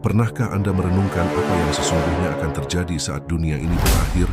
Pernahkah Anda merenungkan apa yang sesungguhnya akan terjadi saat dunia ini berakhir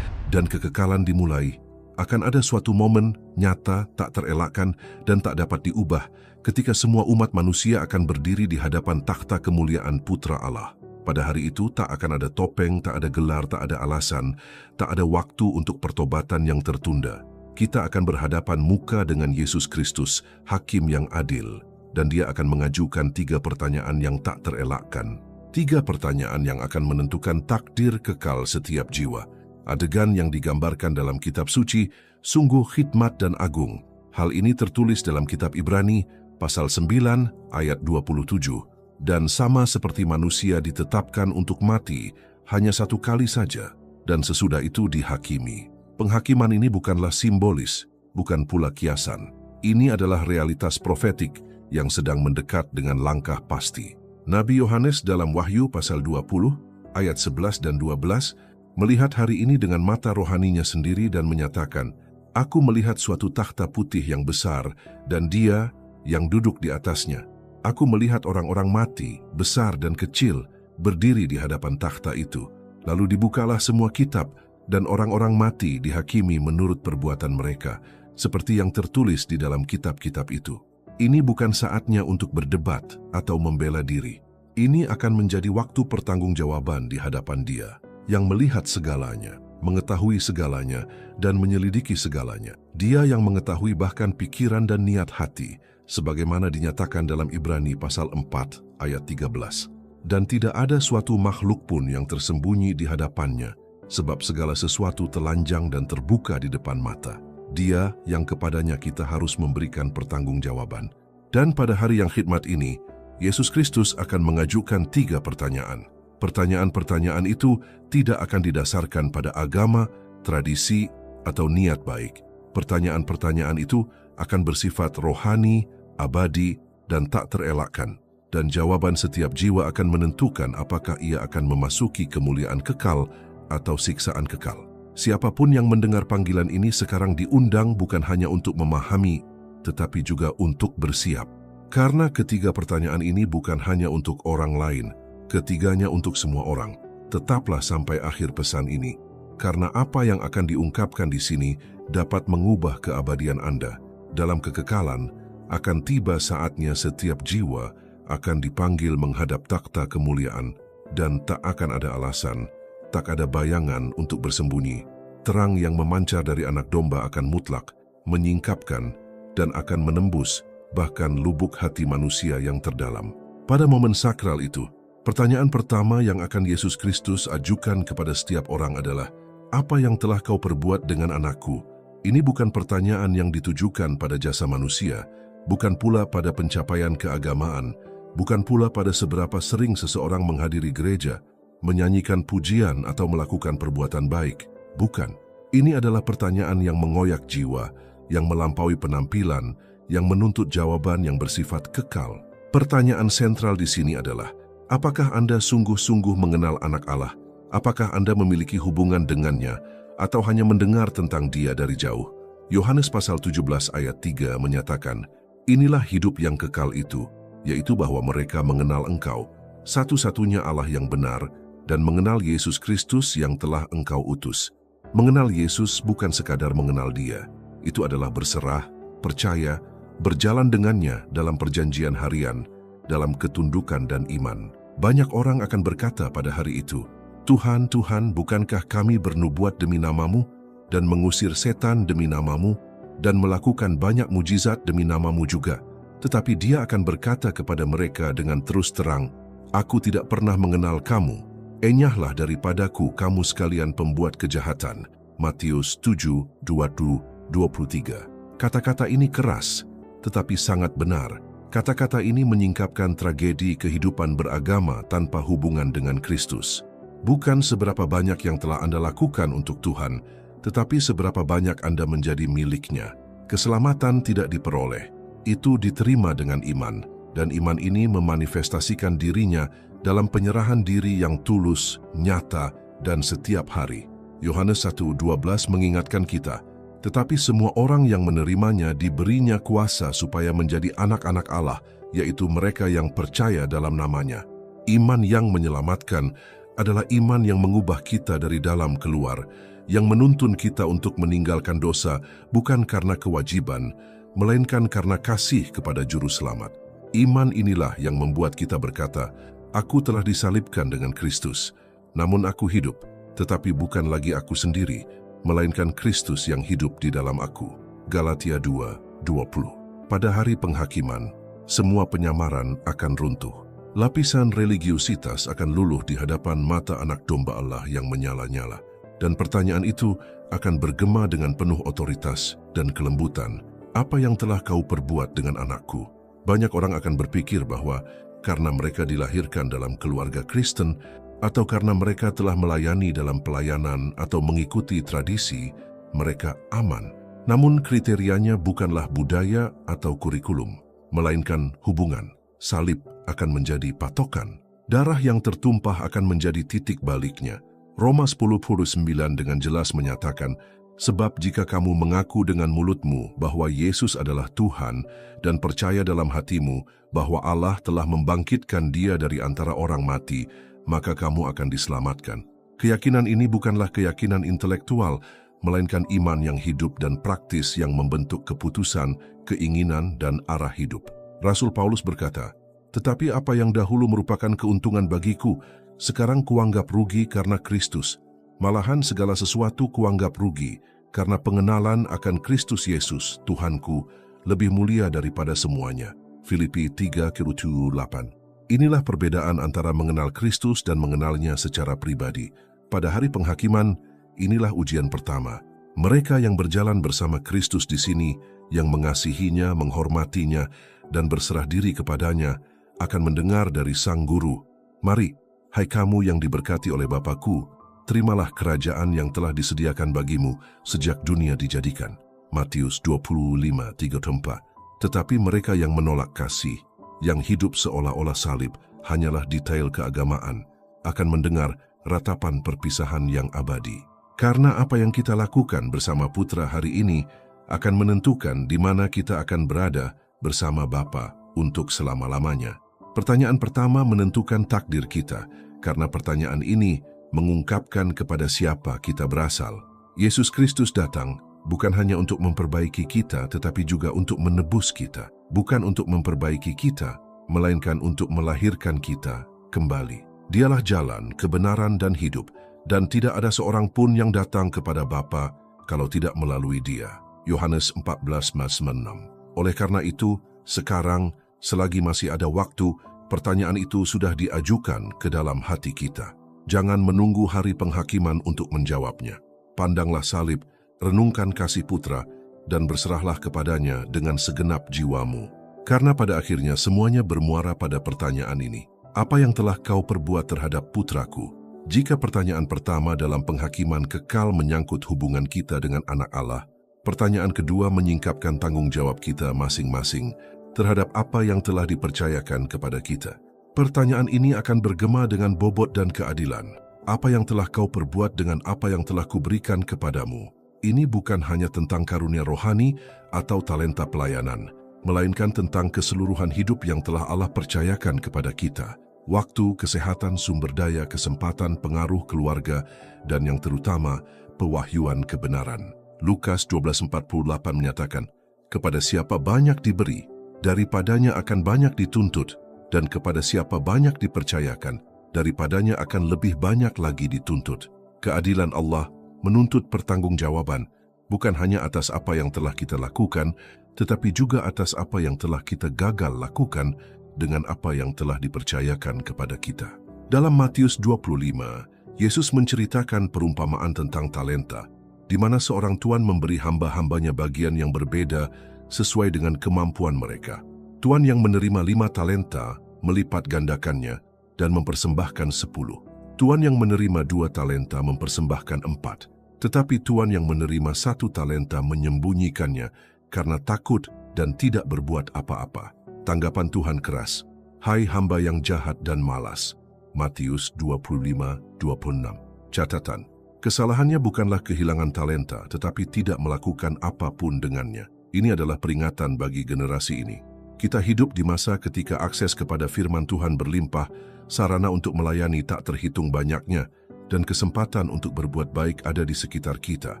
dan kekekalan dimulai? Akan ada suatu momen nyata, tak terelakkan, dan tak dapat diubah ketika semua umat manusia akan berdiri di hadapan takhta kemuliaan Putra Allah. Pada hari itu tak akan ada topeng, tak ada gelar, tak ada alasan, tak ada waktu untuk pertobatan yang tertunda. Kita akan berhadapan muka dengan Yesus Kristus, Hakim yang adil, dan Dia akan mengajukan 3 pertanyaan yang tak terelakkan. 3 pertanyaan yang akan menentukan takdir kekal setiap jiwa. Adegan yang digambarkan dalam kitab suci sungguh khidmat dan agung. Hal ini tertulis dalam kitab Ibrani pasal 9 ayat 27. Dan sama seperti manusia ditetapkan untuk mati hanya 1 kali saja dan sesudah itu dihakimi. Penghakiman ini bukanlah simbolis, bukan pula kiasan. Ini adalah realitas profetik yang sedang mendekat dengan langkah pasti. Nabi Yohanes dalam Wahyu pasal 20 ayat 11 dan 12 melihat hari ini dengan mata rohaninya sendiri dan menyatakan, "Aku melihat suatu takhta putih yang besar dan Dia yang duduk di atasnya. Aku melihat orang-orang mati, besar dan kecil, berdiri di hadapan takhta itu. Lalu dibukalah semua kitab dan orang-orang mati dihakimi menurut perbuatan mereka, seperti yang tertulis di dalam kitab-kitab itu." Ini bukan saatnya untuk berdebat atau membela diri. Ini akan menjadi waktu pertanggungjawaban di hadapan Dia yang melihat segalanya, mengetahui segalanya, dan menyelidiki segalanya. Dia yang mengetahui bahkan pikiran dan niat hati, sebagaimana dinyatakan dalam Ibrani pasal 4 ayat 13. Dan tidak ada suatu makhluk pun yang tersembunyi di hadapannya, sebab segala sesuatu telanjang dan terbuka di depan mata. Dia yang kepadanya kita harus memberikan pertanggungjawaban. Dan pada hari yang khidmat ini, Yesus Kristus akan mengajukan 3 pertanyaan. Pertanyaan-pertanyaan itu tidak akan didasarkan pada agama, tradisi, atau niat baik. Pertanyaan-pertanyaan itu akan bersifat rohani, abadi, dan tak terelakkan. Dan jawaban setiap jiwa akan menentukan apakah ia akan memasuki kemuliaan kekal atau siksaan kekal. Siapapun yang mendengar panggilan ini sekarang diundang bukan hanya untuk memahami, tetapi juga untuk bersiap. Karena ketiga pertanyaan ini bukan hanya untuk orang lain, ketiganya untuk semua orang. Tetaplah sampai akhir pesan ini, karena apa yang akan diungkapkan di sini dapat mengubah keabadian Anda. Dalam kekekalan, akan tiba saatnya setiap jiwa akan dipanggil menghadap takhta kemuliaan, dan tak akan ada alasan, tak ada bayangan untuk bersembunyi. Terang yang memancar dari anak domba akan mutlak, menyingkapkan, dan akan menembus bahkan lubuk hati manusia yang terdalam. Pada momen sakral itu, pertanyaan pertama yang akan Yesus Kristus ajukan kepada setiap orang adalah, "Apa yang telah kau perbuat dengan anakku?" Ini bukan pertanyaan yang ditujukan pada jasa manusia, bukan pula pada pencapaian keagamaan, bukan pula pada seberapa sering seseorang menghadiri gereja, menyanyikan pujian atau melakukan perbuatan baik. Bukan. Ini adalah pertanyaan yang mengoyak jiwa, yang melampaui penampilan, yang menuntut jawaban yang bersifat kekal. Pertanyaan sentral di sini adalah, apakah Anda sungguh-sungguh mengenal Anak Allah? Apakah Anda memiliki hubungan dengannya, atau hanya mendengar tentang Dia dari jauh? Yohanes pasal 17 ayat 3 menyatakan, "Inilah hidup yang kekal itu, yaitu bahwa mereka mengenal Engkau, satu-satunya Allah yang benar, dan mengenal Yesus Kristus yang telah Engkau utus." Mengenal Yesus bukan sekadar mengenal Dia. Itu adalah berserah, percaya, berjalan dengannya dalam perjanjian harian, dalam ketundukan dan iman. Banyak orang akan berkata pada hari itu, "Tuhan, Tuhan, bukankah kami bernubuat demi nama-Mu, dan mengusir setan demi nama-Mu, dan melakukan banyak mujizat demi nama-Mu juga?" Tetapi Dia akan berkata kepada mereka dengan terus terang, "Aku tidak pernah mengenal kamu. Enyahlah daripadaku kamu sekalian pembuat kejahatan." Matius 7:22-23. Kata-kata ini keras, tetapi sangat benar. Kata-kata ini menyingkapkan tragedi kehidupan beragama tanpa hubungan dengan Kristus. Bukan seberapa banyak yang telah Anda lakukan untuk Tuhan, tetapi seberapa banyak Anda menjadi milik-Nya. Keselamatan tidak diperoleh. Itu diterima dengan iman, dan iman ini memanifestasikan dirinya dalam penyerahan diri yang tulus, nyata, dan setiap hari. Yohanes 1:12 mengingatkan kita, tetapi semua orang yang menerimanya diberinya kuasa supaya menjadi anak-anak Allah, yaitu mereka yang percaya dalam namanya. Iman yang menyelamatkan adalah iman yang mengubah kita dari dalam keluar, yang menuntun kita untuk meninggalkan dosa bukan karena kewajiban, melainkan karena kasih kepada Juru Selamat. Iman inilah yang membuat kita berkata, "Aku telah disalibkan dengan Kristus, namun aku hidup, tetapi bukan lagi aku sendiri, melainkan Kristus yang hidup di dalam aku." Galatia 2:20. Pada hari penghakiman, semua penyamaran akan runtuh. Lapisan religiusitas akan luluh di hadapan mata anak domba Allah yang menyala-nyala. Dan pertanyaan itu akan bergema dengan penuh otoritas dan kelembutan. "Apa yang telah kau perbuat dengan anakku?" Banyak orang akan berpikir bahwa karena mereka dilahirkan dalam keluarga Kristen atau karena mereka telah melayani dalam pelayanan atau mengikuti tradisi, mereka aman. Namun kriterianya bukanlah budaya atau kurikulum, melainkan hubungan. Salib akan menjadi patokan. Darah yang tertumpah akan menjadi titik baliknya. Roma 10:9 dengan jelas menyatakan, "Sebab jika kamu mengaku dengan mulutmu bahwa Yesus adalah Tuhan dan percaya dalam hatimu bahwa Allah telah membangkitkan Dia dari antara orang mati, maka kamu akan diselamatkan." Keyakinan ini bukanlah keyakinan intelektual, melainkan iman yang hidup dan praktis yang membentuk keputusan, keinginan, dan arah hidup. Rasul Paulus berkata, "Tetapi apa yang dahulu merupakan keuntungan bagiku, sekarang kuanggap rugi karena Kristus. Malahan segala sesuatu kuanggap rugi, karena pengenalan akan Kristus Yesus, Tuhanku, lebih mulia daripada semuanya." Filipi 3:8. Inilah perbedaan antara mengenal Kristus dan mengenalnya secara pribadi. Pada hari penghakiman, inilah ujian pertama. Mereka yang berjalan bersama Kristus di sini, yang mengasihinya, menghormatinya, dan berserah diri kepadanya, akan mendengar dari Sang Guru, "Mari, hai kamu yang diberkati oleh Bapa-Ku, terimalah kerajaan yang telah disediakan bagimu sejak dunia dijadikan." Matius 25:34. Tetapi mereka yang menolak kasih, yang hidup seolah-olah salib, hanyalah detail keagamaan, akan mendengar ratapan perpisahan yang abadi. Karena apa yang kita lakukan bersama Putra hari ini akan menentukan di mana kita akan berada bersama Bapa untuk selama-lamanya. Pertanyaan pertama menentukan takdir kita, karena pertanyaan ini mengungkapkan kepada siapa kita berasal. Yesus Kristus datang bukan hanya untuk memperbaiki kita, tetapi juga untuk menebus kita. Bukan untuk memperbaiki kita, melainkan untuk melahirkan kita kembali. Dialah jalan, kebenaran, dan hidup, dan tidak ada seorang pun yang datang kepada Bapa kalau tidak melalui Dia. Yohanes 14:6. Oleh karena itu, sekarang, selagi masih ada waktu, pertanyaan itu sudah diajukan ke dalam hati kita. Jangan menunggu hari penghakiman untuk menjawabnya. Pandanglah salib, renungkan kasih Putra, dan berserahlah kepadanya dengan segenap jiwamu. Karena pada akhirnya semuanya bermuara pada pertanyaan ini. Apa yang telah kau perbuat terhadap putraku? Jika pertanyaan pertama dalam penghakiman kekal menyangkut hubungan kita dengan anak Allah, pertanyaan kedua menyingkapkan tanggung jawab kita masing-masing terhadap apa yang telah dipercayakan kepada kita. Pertanyaan ini akan bergema dengan bobot dan keadilan. Apa yang telah kau perbuat dengan apa yang telah kuberikan kepadamu? Ini bukan hanya tentang karunia rohani atau talenta pelayanan, melainkan tentang keseluruhan hidup yang telah Allah percayakan kepada kita. Waktu, kesehatan, sumber daya, kesempatan, pengaruh keluarga, dan yang terutama, pewahyuan kebenaran. Lukas 12:48 menyatakan, "Kepada siapa banyak diberi, daripadanya akan banyak dituntut, dan kepada siapa banyak dipercayakan, daripadanya akan lebih banyak lagi dituntut." Keadilan Allah menuntut pertanggungjawaban, bukan hanya atas apa yang telah kita lakukan, tetapi juga atas apa yang telah kita gagal lakukan dengan apa yang telah dipercayakan kepada kita. Dalam Matius 25, Yesus menceritakan perumpamaan tentang talenta, di mana seorang tuan memberi hamba-hambanya bagian yang berbeda sesuai dengan kemampuan mereka. Tuan yang menerima 5 talenta melipat gandakannya dan mempersembahkan 10. Tuan yang menerima 2 talenta mempersembahkan 4. Tetapi tuan yang menerima 1 talenta menyembunyikannya karena takut dan tidak berbuat apa-apa. Tanggapan Tuhan keras, "Hai hamba yang jahat dan malas." Matius 25:26. Catatan, kesalahannya bukanlah kehilangan talenta, tetapi tidak melakukan apapun dengannya. Ini adalah peringatan bagi generasi ini. Kita hidup di masa ketika akses kepada firman Tuhan berlimpah, sarana untuk melayani tak terhitung banyaknya, dan kesempatan untuk berbuat baik ada di sekitar kita.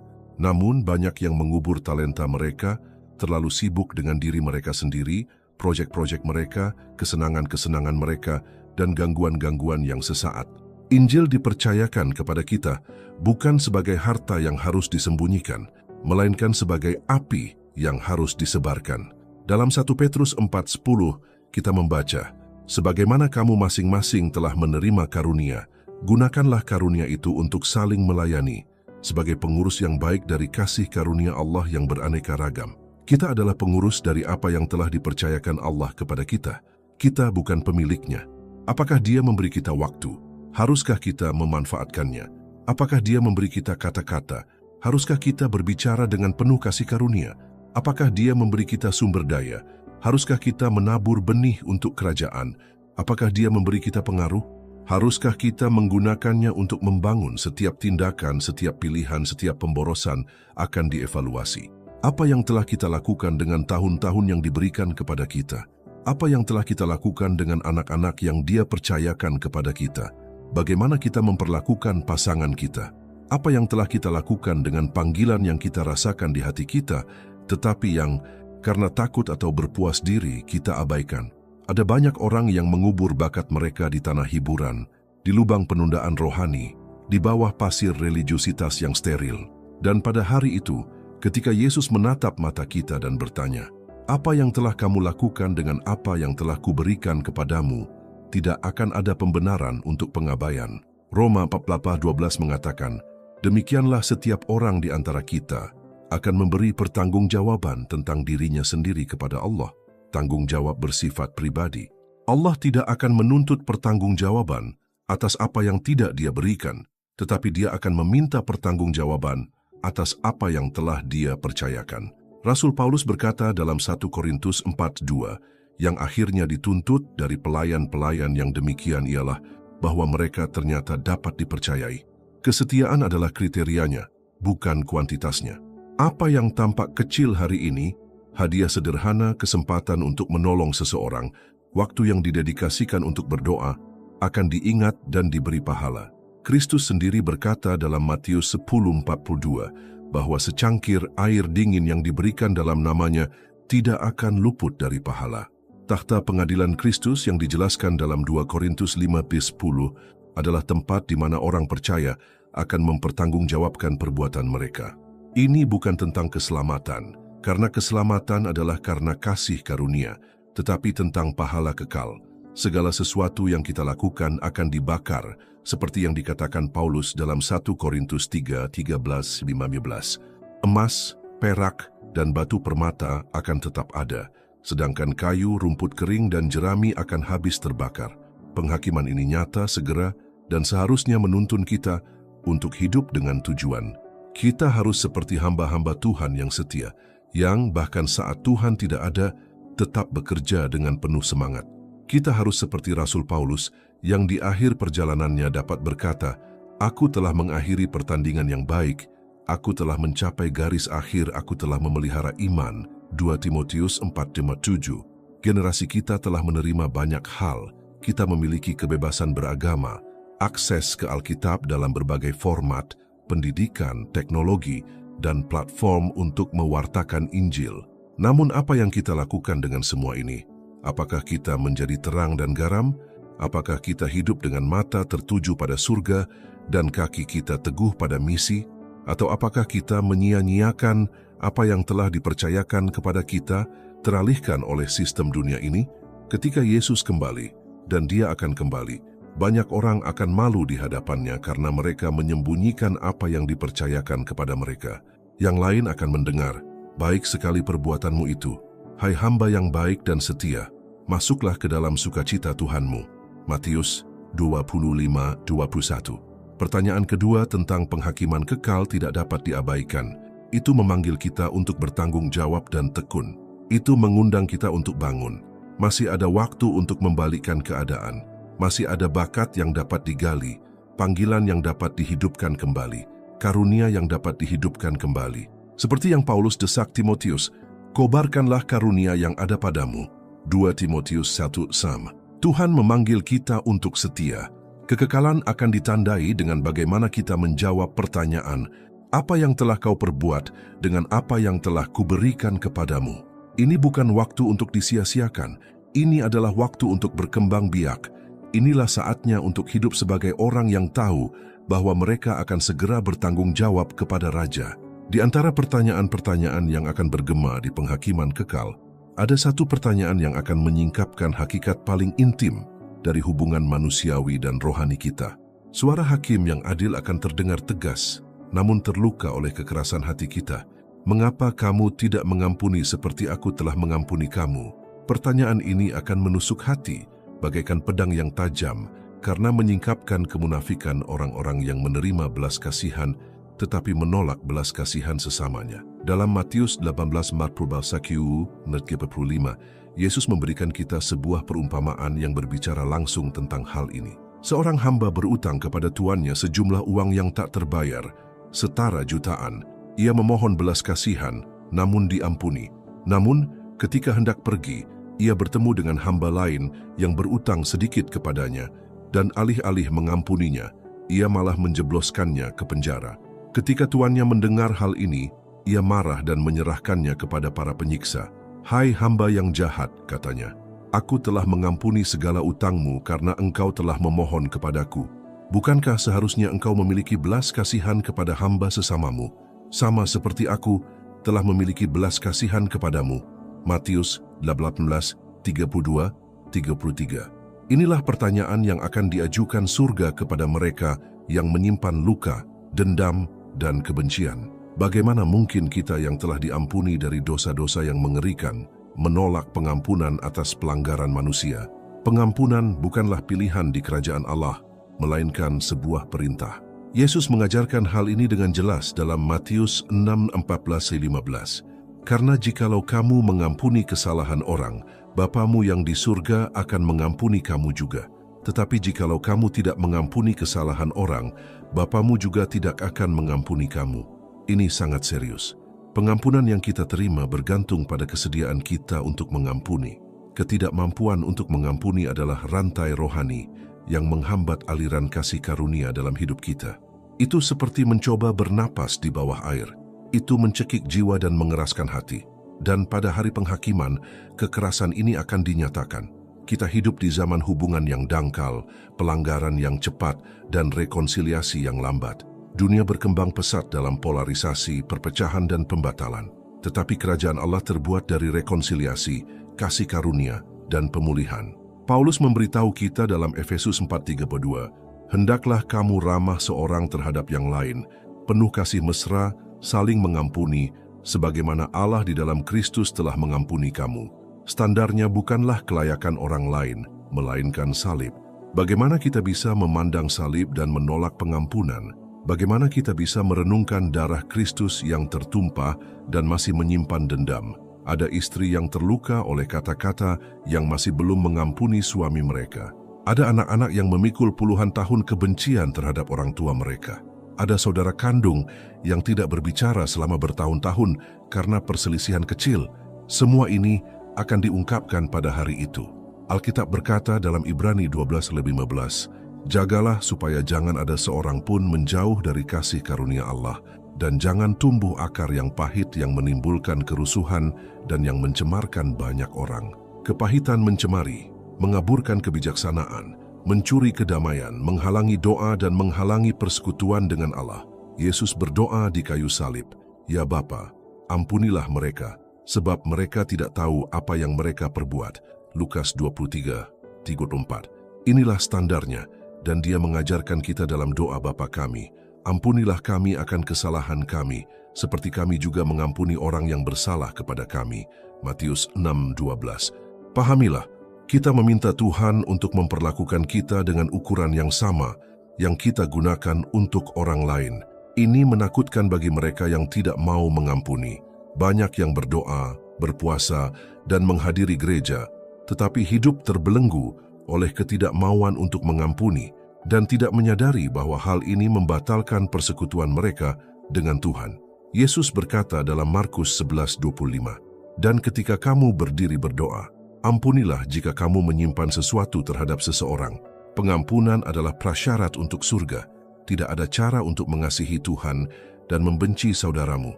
Namun banyak yang mengubur talenta mereka, terlalu sibuk dengan diri mereka sendiri, proyek-proyek mereka, kesenangan-kesenangan mereka, dan gangguan-gangguan yang sesaat. Injil dipercayakan kepada kita bukan sebagai harta yang harus disembunyikan, melainkan sebagai api yang harus disebarkan. Dalam 1 Petrus 4:10 kita membaca, "Sebagaimana kamu masing-masing telah menerima karunia, gunakanlah karunia itu untuk saling melayani, sebagai pengurus yang baik dari kasih karunia Allah yang beraneka ragam." Kita adalah pengurus dari apa yang telah dipercayakan Allah kepada kita. Kita bukan pemiliknya. Apakah Dia memberi kita waktu? Haruskah kita memanfaatkannya? Apakah Dia memberi kita kata-kata? Haruskah kita berbicara dengan penuh kasih karunia? Apakah Dia memberi kita sumber daya? Haruskah kita menabur benih untuk kerajaan? Apakah Dia memberi kita pengaruh? Haruskah kita menggunakannya untuk membangun? Setiap tindakan, setiap pilihan, setiap pemborosan akan dievaluasi. Apa yang telah kita lakukan dengan tahun-tahun yang diberikan kepada kita? Apa yang telah kita lakukan dengan anak-anak yang Dia percayakan kepada kita? Bagaimana kita memperlakukan pasangan kita? Apa yang telah kita lakukan dengan panggilan yang kita rasakan di hati kita, tetapi yang karena takut atau berpuas diri kita abaikan? Ada banyak orang yang mengubur bakat mereka di tanah hiburan, di lubang penundaan rohani, di bawah pasir religiusitas yang steril. Dan pada hari itu, ketika Yesus menatap mata kita dan bertanya, "Apa yang telah kamu lakukan dengan apa yang telah kuberikan kepadamu?" tidak akan ada pembenaran untuk pengabaian. Roma 14:12 mengatakan, "Demikianlah setiap orang di antara kita akan memberi pertanggungjawaban tentang dirinya sendiri kepada Allah." Tanggung jawab bersifat pribadi. Allah tidak akan menuntut pertanggungjawaban atas apa yang tidak Dia berikan, tetapi Dia akan meminta pertanggungjawaban atas apa yang telah Dia percayakan. Rasul Paulus berkata dalam 1 Korintus 4:2, yang akhirnya dituntut dari pelayan-pelayan yang demikian ialah bahwa mereka ternyata dapat dipercayai. Kesetiaan adalah kriterianya, bukan kuantitasnya. Apa yang tampak kecil hari ini, hadiah sederhana, kesempatan untuk menolong seseorang, waktu yang didedikasikan untuk berdoa, akan diingat dan diberi pahala. Kristus sendiri berkata dalam Matius 10:42 bahwa secangkir air dingin yang diberikan dalam namanya tidak akan luput dari pahala. Takhta pengadilan Kristus yang dijelaskan dalam 2 Korintus 5:10 adalah tempat di mana orang percaya akan mempertanggungjawabkan perbuatan mereka. Ini bukan tentang keselamatan, karena keselamatan adalah karena kasih karunia, tetapi tentang pahala kekal. Segala sesuatu yang kita lakukan akan dibakar, seperti yang dikatakan Paulus dalam 1 Korintus 3:13-15. Emas, perak, dan batu permata akan tetap ada, sedangkan kayu, rumput kering, dan jerami akan habis terbakar. Penghakiman ini nyata, segera, dan seharusnya menuntun kita untuk hidup dengan tujuan. Kita harus seperti hamba-hamba Tuhan yang setia, yang bahkan saat Tuhan tidak ada, tetap bekerja dengan penuh semangat. Kita harus seperti Rasul Paulus, yang di akhir perjalanannya dapat berkata, "Aku telah mengakhiri pertandingan yang baik, aku telah mencapai garis akhir, aku telah memelihara iman." 2 Timotius 4:7. Generasi kita telah menerima banyak hal. Kita memiliki kebebasan beragama, akses ke Alkitab dalam berbagai format, pendidikan, teknologi, dan platform untuk mewartakan Injil. Namun apa yang kita lakukan dengan semua ini? Apakah kita menjadi terang dan garam? Apakah kita hidup dengan mata tertuju pada surga dan kaki kita teguh pada misi? Atau apakah kita menyia-nyiakan apa yang telah dipercayakan kepada kita, teralihkan oleh sistem dunia ini? Ketika Yesus kembali, dan Dia akan kembali, banyak orang akan malu di hadapannya karena mereka menyembunyikan apa yang dipercayakan kepada mereka. Yang lain akan mendengar, "Baik sekali perbuatanmu itu, hai hamba yang baik dan setia, masuklah ke dalam sukacita Tuhanmu." Matius 25:21. Pertanyaan kedua tentang penghakiman kekal tidak dapat diabaikan. Itu memanggil kita untuk bertanggung jawab dan tekun. Itu mengundang kita untuk bangun. Masih ada waktu untuk membalikkan keadaan. Masih ada bakat yang dapat digali, panggilan yang dapat dihidupkan kembali, karunia yang dapat dihidupkan kembali. Seperti yang Paulus desak Timotius, "Kobarkanlah karunia yang ada padamu." 2 Timotius 1:6. Tuhan memanggil kita untuk setia. Kekekalan akan ditandai dengan bagaimana kita menjawab pertanyaan, apa yang telah kau perbuat dengan apa yang telah kuberikan kepadamu. Ini bukan waktu untuk disia-siakan. Ini adalah waktu untuk berkembang biak. Inilah saatnya untuk hidup sebagai orang yang tahu bahwa mereka akan segera bertanggung jawab kepada Raja. Di antara pertanyaan-pertanyaan yang akan bergema di penghakiman kekal, ada satu pertanyaan yang akan menyingkapkan hakikat paling intim dari hubungan manusiawi dan rohani kita. Suara hakim yang adil akan terdengar tegas, namun terluka oleh kekerasan hati kita. Mengapa kamu tidak mengampuni seperti aku telah mengampuni kamu? Pertanyaan ini akan menusuk hati, bagaikan pedang yang tajam, karena menyingkapkan kemunafikan orang-orang yang menerima belas kasihan, tetapi menolak belas kasihan sesamanya. Dalam Matius 18:45, Yesus memberikan kita sebuah perumpamaan yang berbicara langsung tentang hal ini. Seorang hamba berutang kepada tuannya sejumlah uang yang tak terbayar, setara jutaan. Ia memohon belas kasihan, namun diampuni. Namun, ketika hendak pergi, ia bertemu dengan hamba lain yang berutang sedikit kepadanya, dan alih-alih mengampuninya, ia malah menjebloskannya ke penjara. Ketika tuannya mendengar hal ini, ia marah dan menyerahkannya kepada para penyiksa. "Hai hamba yang jahat," katanya, "aku telah mengampuni segala utangmu karena engkau telah memohon kepadaku. Bukankah seharusnya engkau memiliki belas kasihan kepada hamba sesamamu, sama seperti aku telah memiliki belas kasihan kepadamu?" Matius 18:32-33. Inilah pertanyaan yang akan diajukan surga kepada mereka yang menyimpan luka, dendam, dan kebencian. Bagaimana mungkin kita yang telah diampuni dari dosa-dosa yang mengerikan, menolak pengampunan atas pelanggaran manusia? Pengampunan bukanlah pilihan di kerajaan Allah, melainkan sebuah perintah. Yesus mengajarkan hal ini dengan jelas dalam Matius 6:14-15. "Karena jikalau kamu mengampuni kesalahan orang, Bapamu yang di surga akan mengampuni kamu juga. Tetapi jikalau kamu tidak mengampuni kesalahan orang, Bapamu juga tidak akan mengampuni kamu." Ini sangat serius. Pengampunan yang kita terima bergantung pada kesediaan kita untuk mengampuni. Ketidakmampuan untuk mengampuni adalah rantai rohani yang menghambat aliran kasih karunia dalam hidup kita. Itu seperti mencoba bernapas di bawah air. Itu mencekik jiwa dan mengeraskan hati. Dan pada hari penghakiman, kekerasan ini akan dinyatakan. Kita hidup di zaman hubungan yang dangkal, pelanggaran yang cepat, dan rekonsiliasi yang lambat. Dunia berkembang pesat dalam polarisasi, perpecahan, dan pembatalan. Tetapi kerajaan Allah terbuat dari rekonsiliasi, kasih karunia, dan pemulihan. Paulus memberitahu kita dalam Efesus 4:32, "Hendaklah kamu ramah seorang terhadap yang lain, penuh kasih mesra, saling mengampuni, sebagaimana Allah di dalam Kristus telah mengampuni kamu." Standarnya bukanlah kelayakan orang lain, melainkan salib. Bagaimana kita bisa memandang salib dan menolak pengampunan? Bagaimana kita bisa merenungkan darah Kristus yang tertumpah dan masih menyimpan dendam? Ada istri yang terluka oleh kata-kata yang masih belum mengampuni suami mereka. Ada anak-anak yang memikul puluhan tahun kebencian terhadap orang tua mereka. Ada saudara kandung yang tidak berbicara selama bertahun-tahun karena perselisihan kecil. Semua ini akan diungkapkan pada hari itu. Alkitab berkata dalam Ibrani 12:15, "Jagalah supaya jangan ada seorang pun menjauh dari kasih karunia Allah, dan jangan tumbuh akar yang pahit yang menimbulkan kerusuhan dan yang mencemarkan banyak orang." Kepahitan mencemari, mengaburkan kebijaksanaan, mencuri kedamaian, menghalangi doa dan menghalangi persekutuan dengan Allah. Yesus berdoa di kayu salib, "Ya Bapa, ampunilah mereka, sebab mereka tidak tahu apa yang mereka perbuat." Lukas 23:34. Inilah standarnya, dan Dia mengajarkan kita dalam doa Bapa kami, "Ampunilah kami akan kesalahan kami, seperti kami juga mengampuni orang yang bersalah kepada kami." Matius 6:12. Pahamilah, kita meminta Tuhan untuk memperlakukan kita dengan ukuran yang sama yang kita gunakan untuk orang lain. Ini menakutkan bagi mereka yang tidak mau mengampuni. Banyak yang berdoa, berpuasa, dan menghadiri gereja, tetapi hidup terbelenggu oleh ketidakmauan untuk mengampuni dan tidak menyadari bahwa hal ini membatalkan persekutuan mereka dengan Tuhan. Yesus berkata dalam Markus 11:25, "Dan ketika kamu berdiri berdoa, Ampunilah jika kamu menyimpan sesuatu terhadap seseorang. Pengampunan adalah prasyarat untuk surga. Tidak ada cara untuk mengasihi Tuhan dan membenci saudaramu.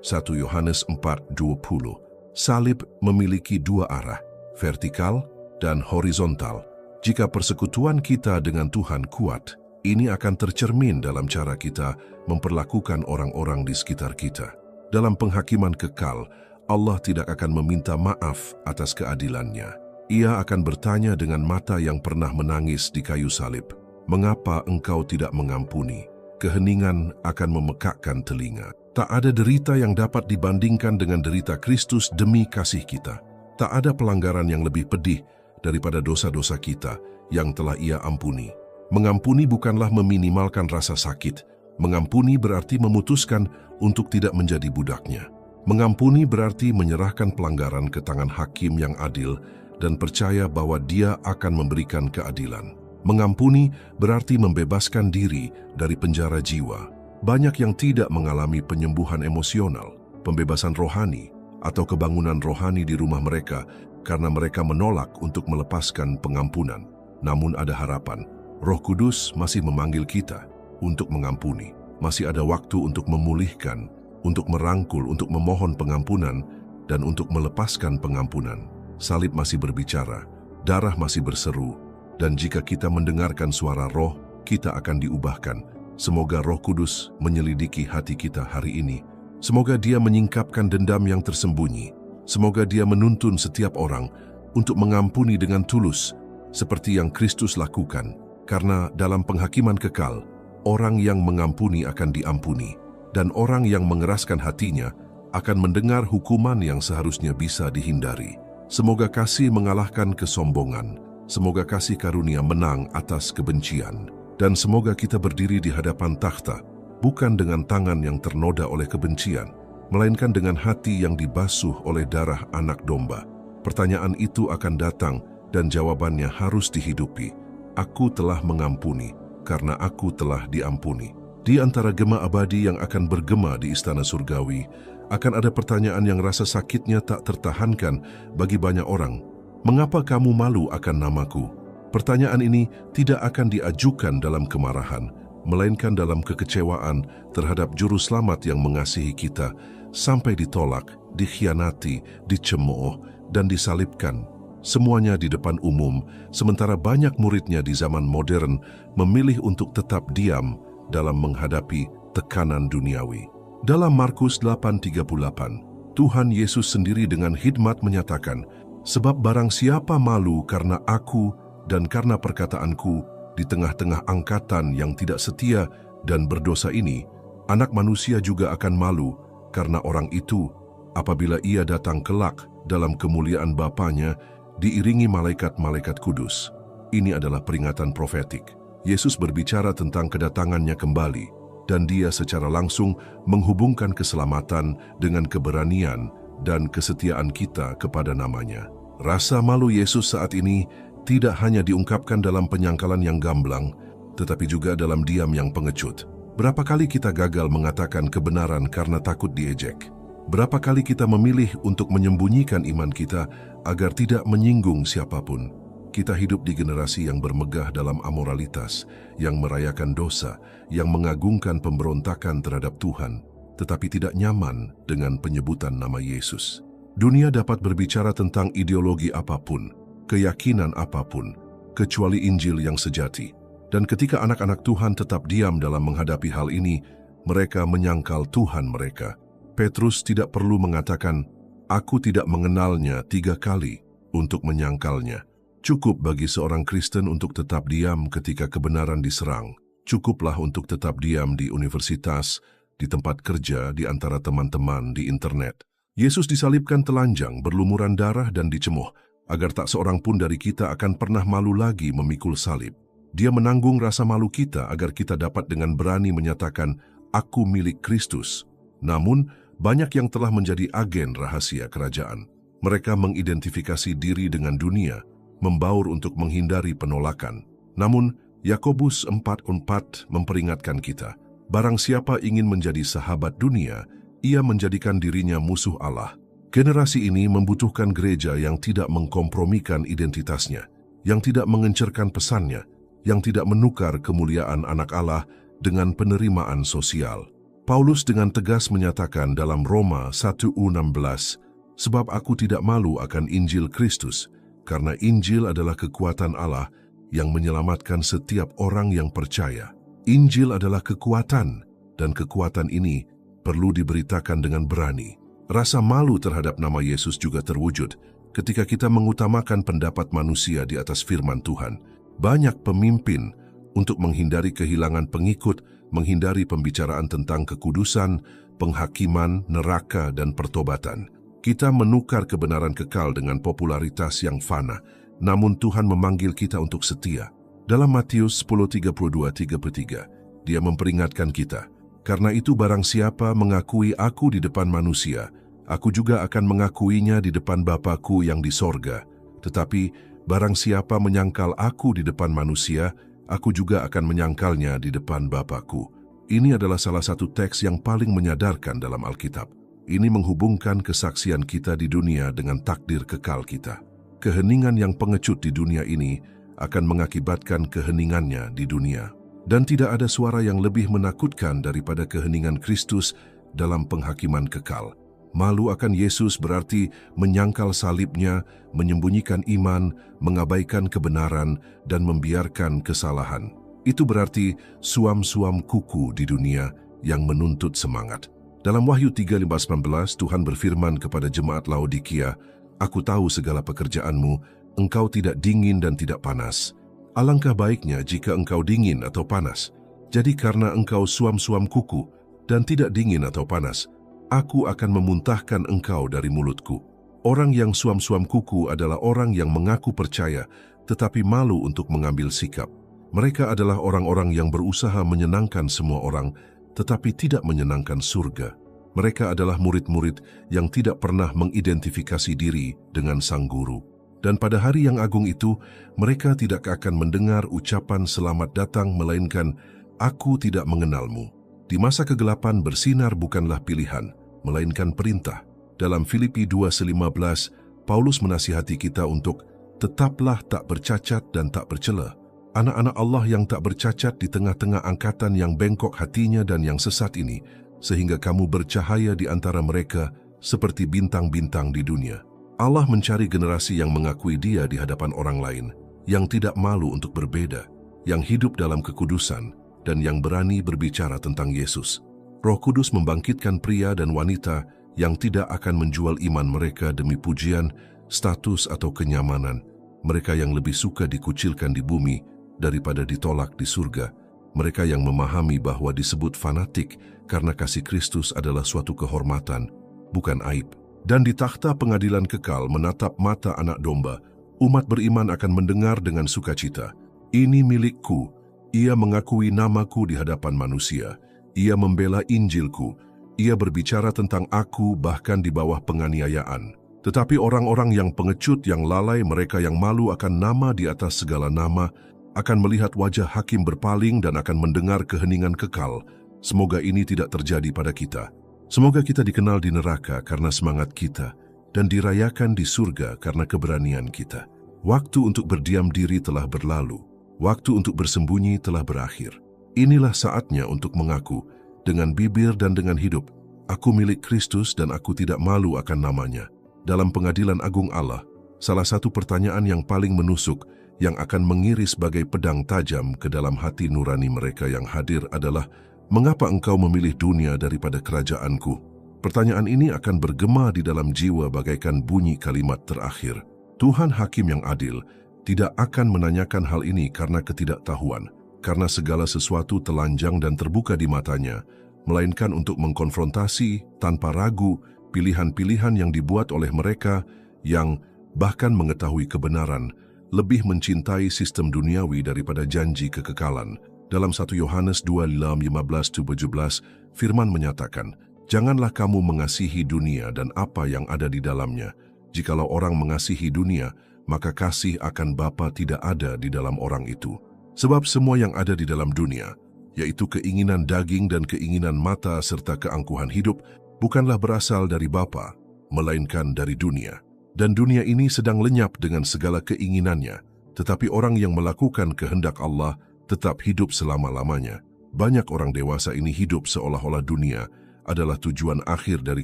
1 Yohanes 4:20. Salib memiliki dua arah, vertikal dan horizontal. Jika persekutuan kita dengan Tuhan kuat, ini akan tercermin dalam cara kita memperlakukan orang-orang di sekitar kita. Dalam penghakiman kekal, Allah tidak akan meminta maaf atas keadilannya. Ia akan bertanya dengan mata yang pernah menangis di kayu salib, "Mengapa engkau tidak mengampuni?" Keheningan akan memekakkan telinga. Tak ada derita yang dapat dibandingkan dengan derita Kristus demi kasih kita. Tak ada pelanggaran yang lebih pedih daripada dosa-dosa kita yang telah Ia ampuni. Mengampuni bukanlah meminimalkan rasa sakit. Mengampuni berarti memutuskan untuk tidak menjadi budaknya. Mengampuni berarti menyerahkan pelanggaran ke tangan hakim yang adil dan percaya bahwa Dia akan memberikan keadilan. Mengampuni berarti membebaskan diri dari penjara jiwa. Banyak yang tidak mengalami penyembuhan emosional, pembebasan rohani, atau kebangunan rohani di rumah mereka karena mereka menolak untuk melepaskan pengampunan. Namun ada harapan. Roh Kudus masih memanggil kita untuk mengampuni. Masih ada waktu untuk memulihkan, untuk merangkul, untuk memohon pengampunan, dan untuk melepaskan pengampunan. Salib masih berbicara, darah masih berseru, dan jika kita mendengarkan suara roh, kita akan diubahkan. Semoga Roh Kudus menyelidiki hati kita hari ini. Semoga Dia menyingkapkan dendam yang tersembunyi. Semoga Dia menuntun setiap orang untuk mengampuni dengan tulus, seperti yang Kristus lakukan. Karena dalam penghakiman kekal, orang yang mengampuni akan diampuni, dan orang yang mengeraskan hatinya akan mendengar hukuman yang seharusnya bisa dihindari. Semoga kasih mengalahkan kesombongan. Semoga kasih karunia menang atas kebencian. Dan semoga kita berdiri di hadapan takhta, bukan dengan tangan yang ternoda oleh kebencian, melainkan dengan hati yang dibasuh oleh darah anak domba. Pertanyaan itu akan datang dan jawabannya harus dihidupi. Aku telah mengampuni karena aku telah diampuni. Di antara gema abadi yang akan bergema di istana surgawi, akan ada pertanyaan yang rasa sakitnya tak tertahankan bagi banyak orang. Mengapa kamu malu akan namaku? Pertanyaan ini tidak akan diajukan dalam kemarahan, melainkan dalam kekecewaan terhadap juru selamat yang mengasihi kita, sampai ditolak, dikhianati, dicemooh, dan disalibkan. Semuanya di depan umum, sementara banyak muridnya di zaman modern memilih untuk tetap diam dalam menghadapi tekanan duniawi. Dalam Markus 8:38, Tuhan Yesus sendiri dengan hikmat menyatakan, "Sebab barang siapa malu karena aku dan karena perkataanku di tengah-tengah angkatan yang tidak setia dan berdosa ini, Anak Manusia juga akan malu karena orang itu apabila Ia datang kelak dalam kemuliaan Bapanya diiringi malaikat-malaikat kudus." Ini adalah peringatan profetik. Yesus berbicara tentang kedatangannya kembali, dan Dia secara langsung menghubungkan keselamatan dengan keberanian dan kesetiaan kita kepada namanya. Rasa malu Yesus saat ini tidak hanya diungkapkan dalam penyangkalan yang gamblang, tetapi juga dalam diam yang pengecut. Berapa kali kita gagal mengatakan kebenaran karena takut diejek? Berapa kali kita memilih untuk menyembunyikan iman kita agar tidak menyinggung siapapun? Kita hidup di generasi yang bermegah dalam amoralitas, yang merayakan dosa, yang mengagungkan pemberontakan terhadap Tuhan, tetapi tidak nyaman dengan penyebutan nama Yesus. Dunia dapat berbicara tentang ideologi apapun, keyakinan apapun, kecuali Injil yang sejati. Dan ketika anak-anak Tuhan tetap diam dalam menghadapi hal ini, mereka menyangkal Tuhan mereka. Petrus tidak perlu mengatakan, "Aku tidak mengenalnya" 3 kali untuk menyangkalnya. Cukup bagi seorang Kristen untuk tetap diam ketika kebenaran diserang. Cukuplah untuk tetap diam di universitas, di tempat kerja, di antara teman-teman, di internet. Yesus disalibkan telanjang, berlumuran darah dan dicemooh, agar tak seorang pun dari kita akan pernah malu lagi memikul salib. Dia menanggung rasa malu kita agar kita dapat dengan berani menyatakan, "Aku milik Kristus." Namun, banyak yang telah menjadi agen rahasia kerajaan. Mereka mengidentifikasi diri dengan dunia, membaur untuk menghindari penolakan. Namun, Yakobus 4:4 memperingatkan kita, barang siapa ingin menjadi sahabat dunia, ia menjadikan dirinya musuh Allah. Generasi ini membutuhkan gereja yang tidak mengkompromikan identitasnya, yang tidak mengencerkan pesannya, yang tidak menukar kemuliaan anak Allah dengan penerimaan sosial. Paulus dengan tegas menyatakan dalam Roma 1:16, "Sebab aku tidak malu akan Injil Kristus, karena Injil adalah kekuatan Allah yang menyelamatkan setiap orang yang percaya." Injil adalah kekuatan, dan kekuatan ini perlu diberitakan dengan berani. Rasa malu terhadap nama Yesus juga terwujud ketika kita mengutamakan pendapat manusia di atas firman Tuhan. Banyak pemimpin, untuk menghindari kehilangan pengikut, menghindari pembicaraan tentang kekudusan, penghakiman, neraka, dan pertobatan. Kita menukar kebenaran kekal dengan popularitas yang fana, namun Tuhan memanggil kita untuk setia. Dalam Matius 10:32-33, Dia memperingatkan kita, "Karena itu barang siapa mengakui aku di depan manusia, aku juga akan mengakuinya di depan Bapa-Ku yang di sorga. Tetapi barang siapa menyangkal aku di depan manusia, aku juga akan menyangkalnya di depan Bapa-Ku." Ini adalah salah satu teks yang paling menyadarkan dalam Alkitab. Ini menghubungkan kesaksian kita di dunia dengan takdir kekal kita. Keheningan yang pengecut di dunia ini akan mengakibatkan keheningannya di dunia. Dan tidak ada suara yang lebih menakutkan daripada keheningan Kristus dalam penghakiman kekal. Malu akan Yesus berarti menyangkal salibnya, menyembunyikan iman, mengabaikan kebenaran, dan membiarkan kesalahan. Itu berarti suam-suam kuku di dunia yang menuntut semangat. Dalam Wahyu 3:19, Tuhan berfirman kepada jemaat Laodikia, "Aku tahu segala pekerjaanmu, engkau tidak dingin dan tidak panas. Alangkah baiknya jika engkau dingin atau panas. Jadi karena engkau suam-suam kuku dan tidak dingin atau panas, aku akan memuntahkan engkau dari mulutku." Orang yang suam-suam kuku adalah orang yang mengaku percaya tetapi malu untuk mengambil sikap. Mereka adalah orang-orang yang berusaha menyenangkan semua orang tetapi tidak menyenangkan surga. Mereka adalah murid-murid yang tidak pernah mengidentifikasi diri dengan sang guru. Dan pada hari yang agung itu, mereka tidak akan mendengar ucapan selamat datang, melainkan, "Aku tidak mengenalmu." Di masa kegelapan bersinar bukanlah pilihan, melainkan perintah. Dalam Filipi 2:15, Paulus menasihati kita untuk tetaplah tak bercacat dan tak bercela. Anak-anak Allah yang tak bercacat di tengah-tengah angkatan yang bengkok hatinya dan yang sesat ini, sehingga kamu bercahaya di antara mereka seperti bintang-bintang di dunia. Allah mencari generasi yang mengakui Dia di hadapan orang lain, yang tidak malu untuk berbeda, yang hidup dalam kekudusan, dan yang berani berbicara tentang Yesus. Roh Kudus membangkitkan pria dan wanita yang tidak akan menjual iman mereka demi pujian, status, atau kenyamanan. Mereka yang lebih suka dikucilkan di bumi daripada ditolak di surga. Mereka yang memahami bahwa disebut fanatik karena kasih Kristus adalah suatu kehormatan, bukan aib. Dan di takhta pengadilan kekal menatap mata anak domba, umat beriman akan mendengar dengan sukacita, "Ini milikku." Ia mengakui namaku di hadapan manusia. Ia membela Injilku. Ia berbicara tentang aku bahkan di bawah penganiayaan. Tetapi orang-orang yang pengecut, yang lalai, mereka yang malu akan nama di atas segala nama, akan melihat wajah hakim berpaling dan akan mendengar keheningan kekal. Semoga ini tidak terjadi pada kita. Semoga kita dikenal di neraka karena semangat kita dan dirayakan di surga karena keberanian kita. Waktu untuk berdiam diri telah berlalu. Waktu untuk bersembunyi telah berakhir. Inilah saatnya untuk mengaku dengan bibir dan dengan hidup, "Aku milik Kristus dan aku tidak malu akan namanya." Dalam pengadilan agung Allah, salah satu pertanyaan yang paling menusuk yang akan mengiris bagai pedang tajam ke dalam hati nurani mereka yang hadir adalah, "Mengapa engkau memilih dunia daripada kerajaanku?" Pertanyaan ini akan bergema di dalam jiwa bagaikan bunyi kalimat terakhir. Tuhan Hakim yang adil tidak akan menanyakan hal ini karena ketidaktahuan, karena segala sesuatu telanjang dan terbuka di matanya, melainkan untuk mengkonfrontasi tanpa ragu pilihan-pilihan yang dibuat oleh mereka yang bahkan mengetahui kebenaran, lebih mencintai sistem duniawi daripada janji kekekalan. Dalam 1 Yohanes 2:15-17, firman menyatakan, "Janganlah kamu mengasihi dunia dan apa yang ada di dalamnya. Jikalau orang mengasihi dunia, maka kasih akan Bapa tidak ada di dalam orang itu. Sebab semua yang ada di dalam dunia, yaitu keinginan daging dan keinginan mata serta keangkuhan hidup, bukanlah berasal dari Bapa, melainkan dari dunia. Dan dunia ini sedang lenyap dengan segala keinginannya, tetapi orang yang melakukan kehendak Allah tetap hidup selama-lamanya. Banyak orang dewasa ini hidup seolah-olah dunia adalah tujuan akhir dari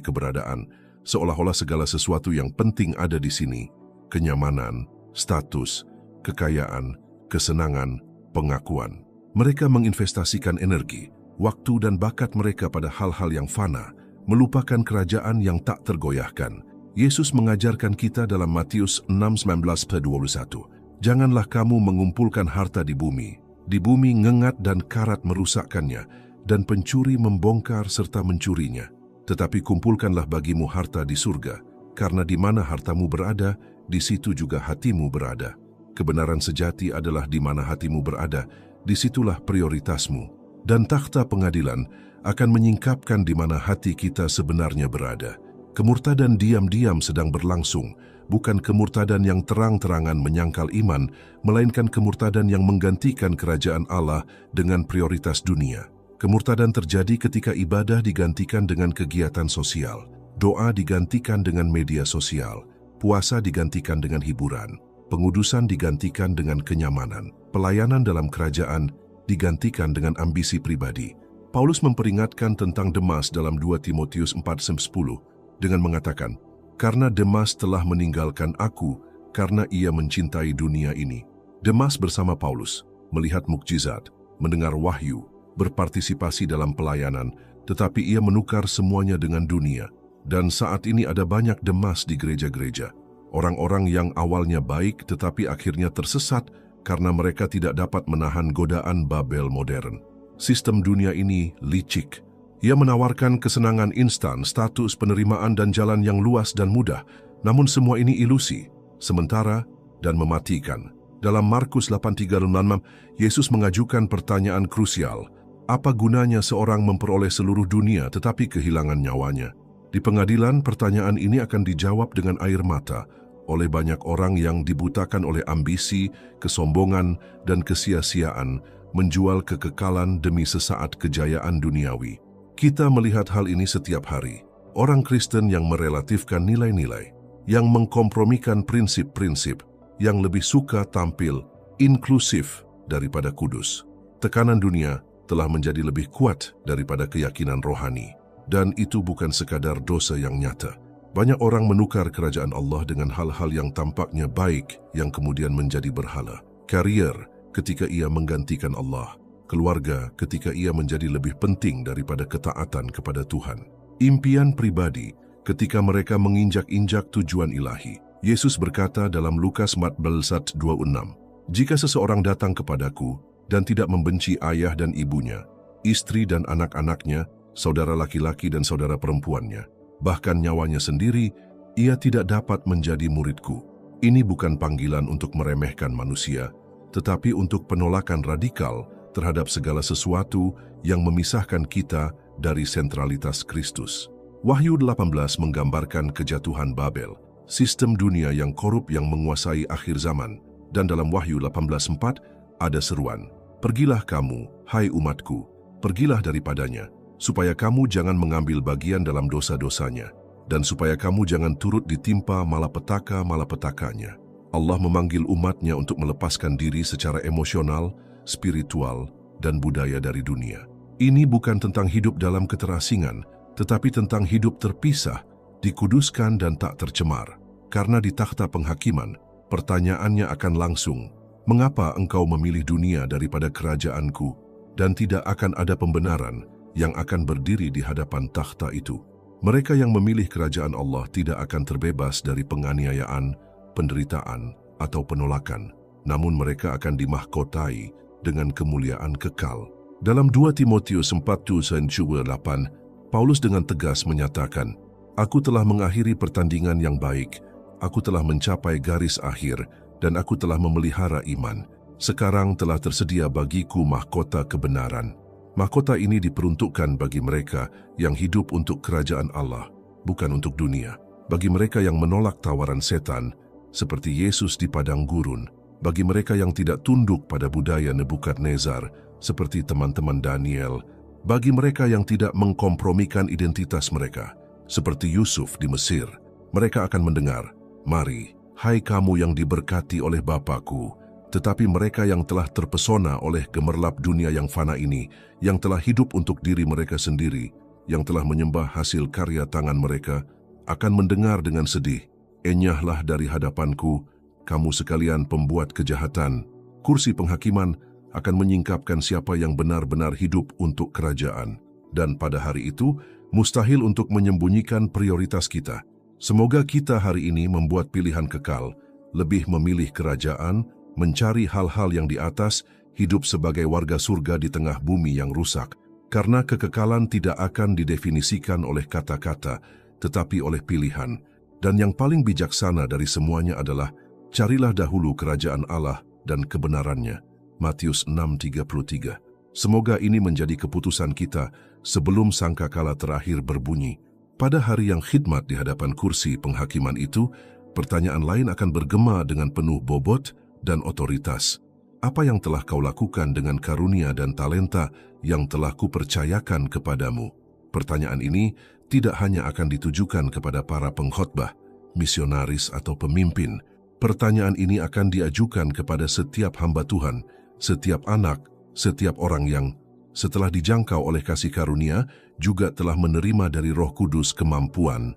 keberadaan, seolah-olah segala sesuatu yang penting ada di sini. Kenyamanan, status, kekayaan, kesenangan, pengakuan. Mereka menginvestasikan energi, waktu dan bakat mereka pada hal-hal yang fana, melupakan kerajaan yang tak tergoyahkan. Yesus mengajarkan kita dalam Matius 6:19-21, "Janganlah kamu mengumpulkan harta di bumi. Di bumi ngengat dan karat merusakkannya, dan pencuri membongkar serta mencurinya. Tetapi kumpulkanlah bagimu harta di surga, karena di mana hartamu berada, di situ juga hatimu berada." Kebenaran sejati adalah di mana hatimu berada, disitulah prioritasmu. Dan takhta pengadilan akan menyingkapkan di mana hati kita sebenarnya berada. Kemurtadan diam-diam sedang berlangsung, bukan kemurtadan yang terang-terangan menyangkal iman, melainkan kemurtadan yang menggantikan kerajaan Allah dengan prioritas dunia. Kemurtadan terjadi ketika ibadah digantikan dengan kegiatan sosial, doa digantikan dengan media sosial, puasa digantikan dengan hiburan, pengudusan digantikan dengan kenyamanan, pelayanan dalam kerajaan digantikan dengan ambisi pribadi. Paulus memperingatkan tentang Demas dalam 2 Timotius 4:10 dengan mengatakan, "Karena Demas telah meninggalkan aku karena ia mencintai dunia ini." Demas bersama Paulus melihat mukjizat, mendengar wahyu, berpartisipasi dalam pelayanan, tetapi ia menukar semuanya dengan dunia. Dan saat ini ada banyak Demas di gereja-gereja. Orang-orang yang awalnya baik tetapi akhirnya tersesat karena mereka tidak dapat menahan godaan Babel modern. Sistem dunia ini licik. Ia menawarkan kesenangan instan, status, penerimaan dan jalan yang luas dan mudah. Namun semua ini ilusi, sementara dan mematikan. Dalam Markus 8:36, Yesus mengajukan pertanyaan krusial. Apa gunanya seorang memperoleh seluruh dunia tetapi kehilangan nyawanya? Di pengadilan, pertanyaan ini akan dijawab dengan air mata oleh banyak orang yang dibutakan oleh ambisi, kesombongan, dan kesia-siaan, menjual kekekalan demi sesaat kejayaan duniawi. Kita melihat hal ini setiap hari. Orang Kristen yang merelatifkan nilai-nilai, yang mengkompromikan prinsip-prinsip, yang lebih suka tampil inklusif daripada kudus. Tekanan dunia telah menjadi lebih kuat daripada keyakinan rohani. Dan itu bukan sekadar dosa yang nyata. Banyak orang menukar kerajaan Allah dengan hal-hal yang tampaknya baik yang kemudian menjadi berhala. Karier ketika ia menggantikan Allah. Keluarga ketika ia menjadi lebih penting daripada ketaatan kepada Tuhan. Impian pribadi ketika mereka menginjak-injak tujuan ilahi. Yesus berkata dalam Lukas 14:26, "Jika seseorang datang kepadaku dan tidak membenci ayah dan ibunya, istri dan anak-anaknya, saudara laki-laki dan saudara perempuannya, bahkan nyawanya sendiri, ia tidak dapat menjadi muridku." Ini bukan panggilan untuk meremehkan manusia, tetapi untuk penolakan radikal terhadap segala sesuatu yang memisahkan kita dari sentralitas Kristus. Wahyu 18 menggambarkan kejatuhan Babel, sistem dunia yang korup yang menguasai akhir zaman. Dan dalam Wahyu 18:4 ada seruan, "Pergilah kamu, hai umatku, pergilah daripadanya, supaya kamu jangan mengambil bagian dalam dosa-dosanya, dan supaya kamu jangan turut ditimpa malapetaka-malapetakanya." Allah memanggil umatnya untuk melepaskan diri secara emosional, spiritual, dan budaya dari dunia. Ini bukan tentang hidup dalam keterasingan, tetapi tentang hidup terpisah, dikuduskan dan tak tercemar. Karena di takhta penghakiman, pertanyaannya akan langsung, "Mengapa engkau memilih dunia daripada kerajaanku?" Dan tidak akan ada pembenaran yang akan berdiri di hadapan takhta itu. Mereka yang memilih kerajaan Allah tidak akan terbebas dari penganiayaan, penderitaan, atau penolakan. Namun mereka akan dimahkotai dengan kemuliaan kekal. Dalam 2 Timotius 4:8, Paulus dengan tegas menyatakan, "Aku telah mengakhiri pertandingan yang baik, aku telah mencapai garis akhir, dan aku telah memelihara iman. Sekarang telah tersedia bagiku mahkota kebenaran." Mahkota ini diperuntukkan bagi mereka yang hidup untuk kerajaan Allah, bukan untuk dunia. Bagi mereka yang menolak tawaran setan, seperti Yesus di padang gurun. Bagi mereka yang tidak tunduk pada budaya Nebukadnezar, seperti teman-teman Daniel. Bagi mereka yang tidak mengkompromikan identitas mereka, seperti Yusuf di Mesir. Mereka akan mendengar, "Mari, hai kamu yang diberkati oleh Bapa-Ku." Tetapi mereka yang telah terpesona oleh gemerlap dunia yang fana ini, yang telah hidup untuk diri mereka sendiri, yang telah menyembah hasil karya tangan mereka, akan mendengar dengan sedih, "Enyahlah dari hadapanku, kamu sekalian pembuat kejahatan." Kursi penghakiman akan menyingkapkan siapa yang benar-benar hidup untuk kerajaan. Dan pada hari itu, mustahil untuk menyembunyikan prioritas kita. Semoga kita hari ini membuat pilihan kekal, lebih memilih kerajaan, mencari hal-hal yang di atas, hidup sebagai warga surga di tengah bumi yang rusak. Karena kekekalan tidak akan didefinisikan oleh kata-kata, tetapi oleh pilihan. Dan yang paling bijaksana dari semuanya adalah, carilah dahulu kerajaan Allah dan kebenarannya. Matius 6:33. Semoga ini menjadi keputusan kita sebelum sangkakala terakhir berbunyi. Pada hari yang khidmat di hadapan kursi penghakiman itu, pertanyaan lain akan bergema dengan penuh bobot dan otoritas. Apa yang telah kau lakukan dengan karunia dan talenta yang telah kupercayakan kepadamu? Pertanyaan ini tidak hanya akan ditujukan kepada para pengkhotbah, misionaris atau pemimpin. Pertanyaan ini akan diajukan kepada setiap hamba Tuhan, setiap anak, setiap orang yang setelah dijangkau oleh kasih karunia juga telah menerima dari Roh Kudus kemampuan,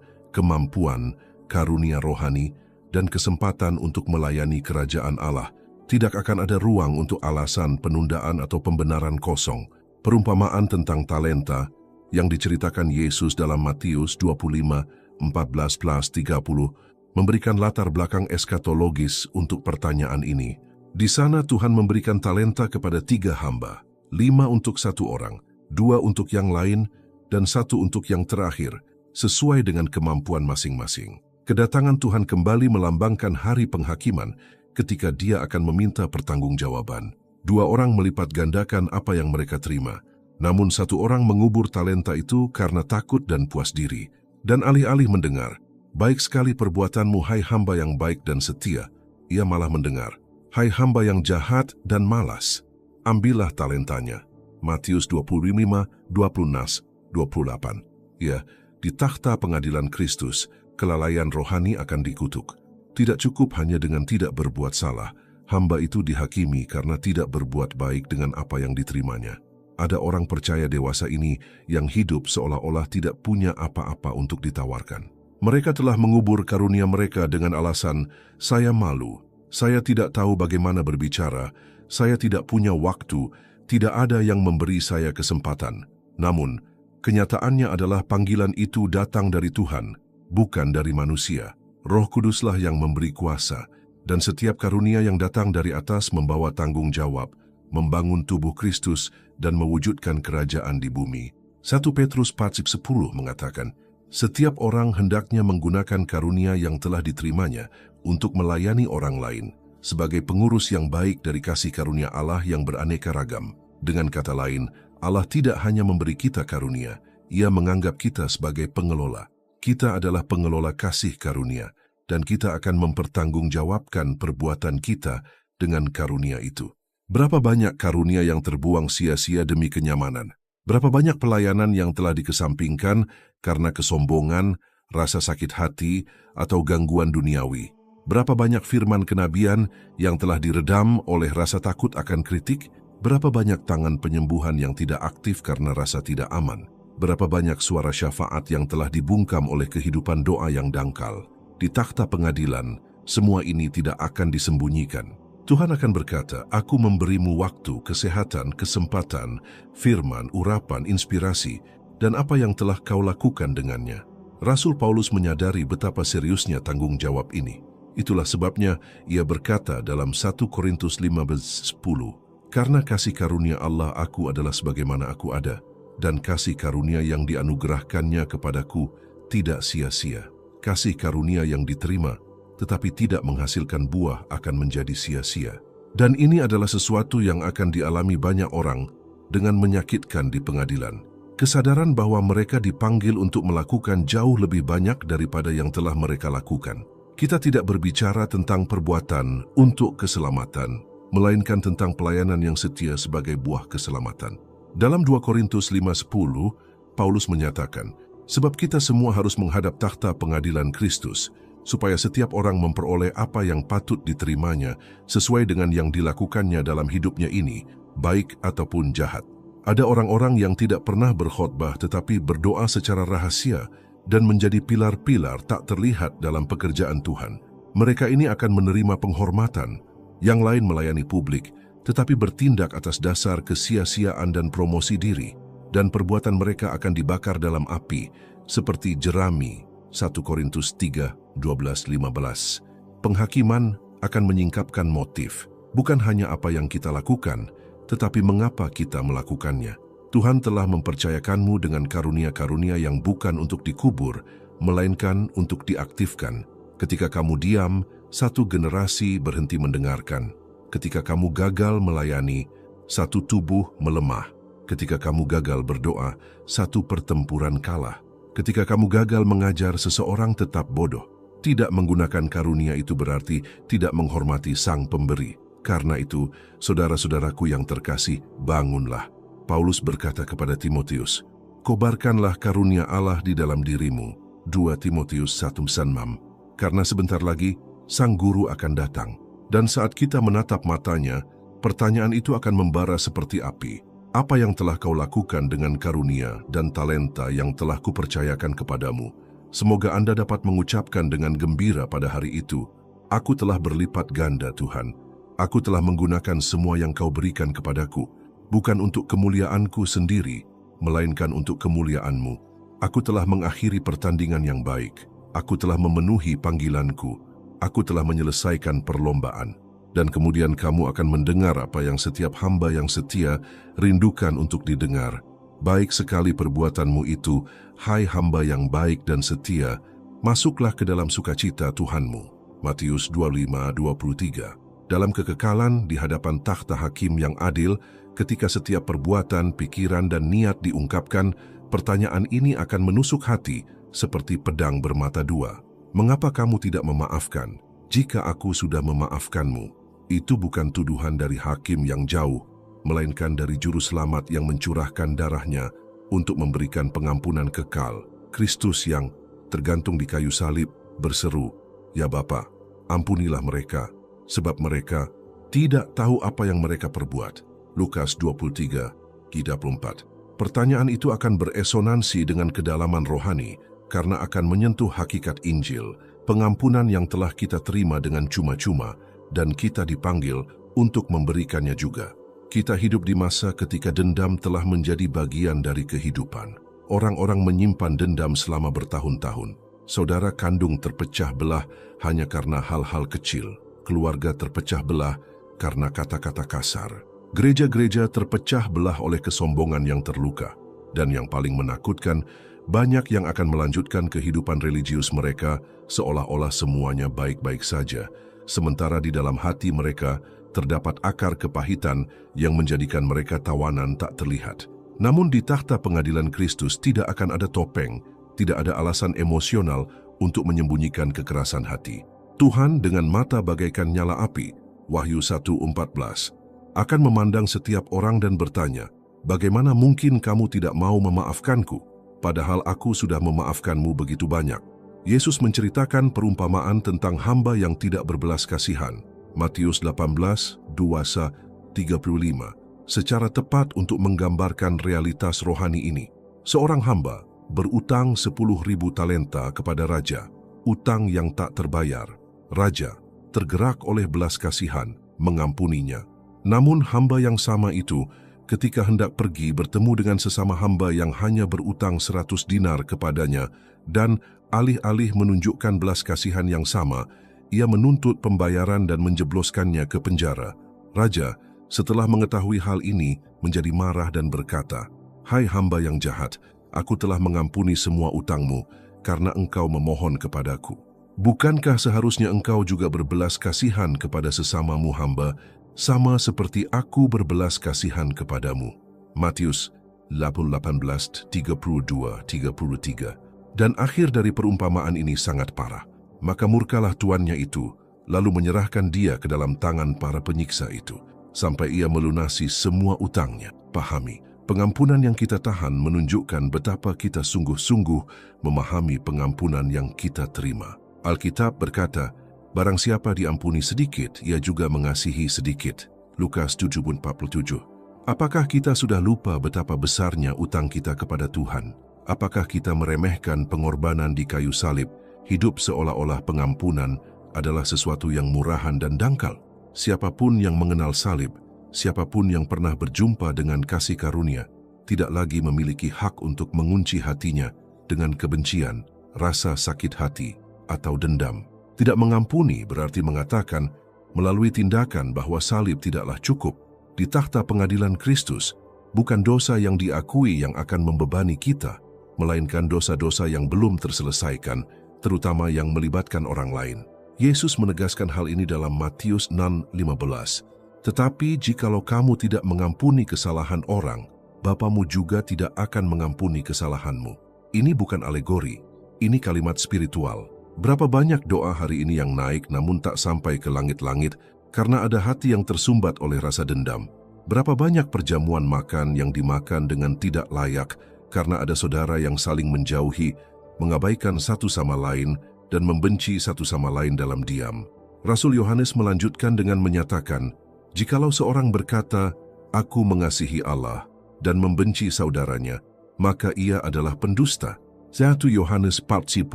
karunia rohani, dan kesempatan untuk melayani kerajaan Allah. Tidak akan ada ruang untuk alasan penundaan atau pembenaran kosong. Perumpamaan tentang talenta yang diceritakan Yesus dalam Matius 25:14-30 memberikan latar belakang eskatologis untuk pertanyaan ini. Di sana Tuhan memberikan talenta kepada 3 hamba, 5 untuk 1 orang, 2 untuk yang lain, dan 1 untuk yang terakhir, sesuai dengan kemampuan masing-masing. Kedatangan Tuhan kembali melambangkan hari penghakiman ketika Dia akan meminta pertanggungjawaban. 2 orang melipat gandakan apa yang mereka terima, namun 1 orang mengubur talenta itu karena takut dan puas diri. Dan alih-alih mendengar, "Baik sekali perbuatanmu, hai hamba yang baik dan setia," ia malah mendengar, "Hai hamba yang jahat dan malas, ambillah talentanya." Matius 25:26-28. Ya, di takhta pengadilan Kristus, kelalaian rohani akan dikutuk. Tidak cukup hanya dengan tidak berbuat salah, hamba itu dihakimi karena tidak berbuat baik dengan apa yang diterimanya. Ada orang percaya dewasa ini yang hidup seolah-olah tidak punya apa-apa untuk ditawarkan. Mereka telah mengubur karunia mereka dengan alasan, "Saya malu, saya tidak tahu bagaimana berbicara, saya tidak punya waktu, tidak ada yang memberi saya kesempatan." Namun, kenyataannya adalah panggilan itu datang dari Tuhan, bukan dari manusia. Roh Kuduslah yang memberi kuasa, dan setiap karunia yang datang dari atas membawa tanggung jawab, membangun tubuh Kristus dan mewujudkan kerajaan di bumi. 1 Petrus 4:10 mengatakan, setiap orang hendaknya menggunakan karunia yang telah diterimanya untuk melayani orang lain, sebagai pengurus yang baik dari kasih karunia Allah yang beraneka ragam. Dengan kata lain, Allah tidak hanya memberi kita karunia, Ia menganggap kita sebagai pengelola. Kita adalah pengelola kasih karunia, dan kita akan mempertanggungjawabkan perbuatan kita dengan karunia itu. Berapa banyak karunia yang terbuang sia-sia demi kenyamanan? Berapa banyak pelayanan yang telah dikesampingkan karena kesombongan, rasa sakit hati, atau gangguan duniawi? Berapa banyak firman kenabian yang telah diredam oleh rasa takut akan kritik? Berapa banyak tangan penyembuhan yang tidak aktif karena rasa tidak aman? Berapa banyak suara syafaat yang telah dibungkam oleh kehidupan doa yang dangkal? Di takhta pengadilan, semua ini tidak akan disembunyikan. Tuhan akan berkata, "Aku memberimu waktu, kesehatan, kesempatan, firman, urapan, inspirasi, dan apa yang telah kau lakukan dengannya." Rasul Paulus menyadari betapa seriusnya tanggung jawab ini. Itulah sebabnya ia berkata dalam 1 Korintus 15:10, "Karena kasih karunia Allah aku adalah sebagaimana aku ada, dan kasih karunia yang dianugerahkannya kepadaku tidak sia-sia." Kasih karunia yang diterima, tetapi tidak menghasilkan buah akan menjadi sia-sia. Dan ini adalah sesuatu yang akan dialami banyak orang dengan menyakitkan di pengadilan. Kesadaran bahwa mereka dipanggil untuk melakukan jauh lebih banyak daripada yang telah mereka lakukan. Kita tidak berbicara tentang perbuatan untuk keselamatan, melainkan tentang pelayanan yang setia sebagai buah keselamatan. Dalam 2 Korintus 5:10, Paulus menyatakan, Sebab kita semua harus menghadap takhta pengadilan Kristus, supaya setiap orang memperoleh apa yang patut diterimanya sesuai dengan yang dilakukannya dalam hidupnya ini, baik ataupun jahat. Ada orang-orang yang tidak pernah berkhotbah tetapi berdoa secara rahasia dan menjadi pilar-pilar tak terlihat dalam pekerjaan Tuhan. Mereka ini akan menerima penghormatan, yang lain melayani publik, tetapi bertindak atas dasar kesia-siaan dan promosi diri, dan perbuatan mereka akan dibakar dalam api, seperti jerami. 1 Korintus 3, 12-15. Penghakiman akan menyingkapkan motif, bukan hanya apa yang kita lakukan, tetapi mengapa kita melakukannya. Tuhan telah mempercayakanmu dengan karunia-karunia yang bukan untuk dikubur, melainkan untuk diaktifkan. Ketika kamu diam, satu generasi berhenti mendengarkan. Ketika kamu gagal melayani, satu tubuh melemah. Ketika kamu gagal berdoa, satu pertempuran kalah. Ketika kamu gagal mengajar, seseorang tetap bodoh. Tidak menggunakan karunia itu berarti tidak menghormati Sang Pemberi. Karena itu, saudara-saudaraku yang terkasih, bangunlah. Paulus berkata kepada Timotius, kobarkanlah karunia Allah di dalam dirimu. 2 Timotius 1:6. Karena sebentar lagi, Sang Guru akan datang. Dan saat kita menatap matanya, pertanyaan itu akan membara seperti api. Apa yang telah kau lakukan dengan karunia dan talenta yang telah kupercayakan kepadamu? Semoga Anda dapat mengucapkan dengan gembira pada hari itu, aku telah berlipat ganda Tuhan. Aku telah menggunakan semua yang kau berikan kepadaku, bukan untuk kemuliaanku sendiri, melainkan untuk kemuliaan-Mu. Aku telah mengakhiri pertandingan yang baik. Aku telah memenuhi panggilanku. Aku telah menyelesaikan perlombaan. Dan kemudian kamu akan mendengar apa yang setiap hamba yang setia rindukan untuk didengar. Baik sekali perbuatanmu itu, hai hamba yang baik dan setia, masuklah ke dalam sukacita Tuhanmu. Matius 25:23. Dalam kekekalan di hadapan takhta hakim yang adil, ketika setiap perbuatan, pikiran dan niat diungkapkan, pertanyaan ini akan menusuk hati seperti pedang bermata dua. Mengapa kamu tidak memaafkan? Jika aku sudah memaafkanmu. Itu bukan tuduhan dari hakim yang jauh, melainkan dari juru selamat yang mencurahkan darahnya untuk memberikan pengampunan kekal. Kristus yang tergantung di kayu salib berseru, "Ya Bapa, ampunilah mereka, sebab mereka tidak tahu apa yang mereka perbuat." Lukas 23:34. Pertanyaan itu akan beresonansi dengan kedalaman rohani, karena akan menyentuh hakikat Injil, pengampunan yang telah kita terima dengan cuma-cuma, dan kita dipanggil untuk memberikannya juga. Kita hidup di masa ketika dendam telah menjadi bagian dari kehidupan. Orang-orang menyimpan dendam selama bertahun-tahun. Saudara kandung terpecah belah hanya karena hal-hal kecil. Keluarga terpecah belah karena kata-kata kasar. Gereja-gereja terpecah belah oleh kesombongan yang terluka. Dan yang paling menakutkan, banyak yang akan melanjutkan kehidupan religius mereka seolah-olah semuanya baik-baik saja. Sementara di dalam hati mereka terdapat akar kepahitan yang menjadikan mereka tawanan tak terlihat. Namun di takhta pengadilan Kristus tidak akan ada topeng, tidak ada alasan emosional untuk menyembunyikan kekerasan hati. Tuhan dengan mata bagaikan nyala api, Wahyu 1:14, akan memandang setiap orang dan bertanya, bagaimana mungkin kamu tidak mau memaafkanku, padahal aku sudah memaafkanmu begitu banyak. Yesus menceritakan perumpamaan tentang hamba yang tidak berbelas kasihan. Matius 18:20-35, secara tepat untuk menggambarkan realitas rohani ini. Seorang hamba berutang 10.000 talenta kepada raja, utang yang tak terbayar. Raja tergerak oleh belas kasihan, mengampuninya. Namun hamba yang sama itu, ketika hendak pergi bertemu dengan sesama hamba yang hanya berutang 100 dinar kepadanya, dan alih-alih menunjukkan belas kasihan yang sama, ia menuntut pembayaran dan menjebloskannya ke penjara. Raja, setelah mengetahui hal ini, menjadi marah dan berkata, "Hai hamba yang jahat, aku telah mengampuni semua utangmu karena engkau memohon kepadaku. Bukankah seharusnya engkau juga berbelas kasihan kepada sesamamu hamba, sama seperti aku berbelas kasihan kepadamu?" Matius 18:32-33. Dan akhir dari perumpamaan ini sangat parah. Maka murkalah tuannya itu, lalu menyerahkan dia ke dalam tangan para penyiksa itu, sampai ia melunasi semua utangnya. Pahami, Pengampunan yang kita tahan menunjukkan betapa kita sungguh-sungguh memahami pengampunan yang kita terima. Alkitab berkata, barang siapa diampuni sedikit, ia juga mengasihi sedikit. Lukas 7:47. Apakah kita sudah lupa betapa besarnya utang kita kepada Tuhan? Apakah kita meremehkan pengorbanan di kayu salib, hidup seolah-olah pengampunan adalah sesuatu yang murahan dan dangkal? Siapapun yang mengenal salib, siapapun yang pernah berjumpa dengan kasih karunia, tidak lagi memiliki hak untuk mengunci hatinya dengan kebencian, rasa sakit hati, atau dendam. Tidak mengampuni berarti mengatakan melalui tindakan bahwa salib tidaklah cukup. Di takhta pengadilan Kristus, bukan dosa yang diakui yang akan membebani kita, melainkan dosa-dosa yang belum terselesaikan, terutama yang melibatkan orang lain. Yesus menegaskan hal ini dalam Matius 6:15. Tetapi jikalau kamu tidak mengampuni kesalahan orang, Bapamu juga tidak akan mengampuni kesalahanmu. Ini bukan alegori, ini kalimat spiritual. Berapa banyak doa hari ini yang naik namun tak sampai ke langit-langit karena ada hati yang tersumbat oleh rasa dendam. Berapa banyak perjamuan makan yang dimakan dengan tidak layak karena ada saudara yang saling menjauhi, mengabaikan satu sama lain, dan membenci satu sama lain dalam diam. Rasul Yohanes melanjutkan dengan menyatakan, jikalau seorang berkata, aku mengasihi Allah, dan membenci saudaranya, maka ia adalah pendusta. 1 Yohanes 4:10.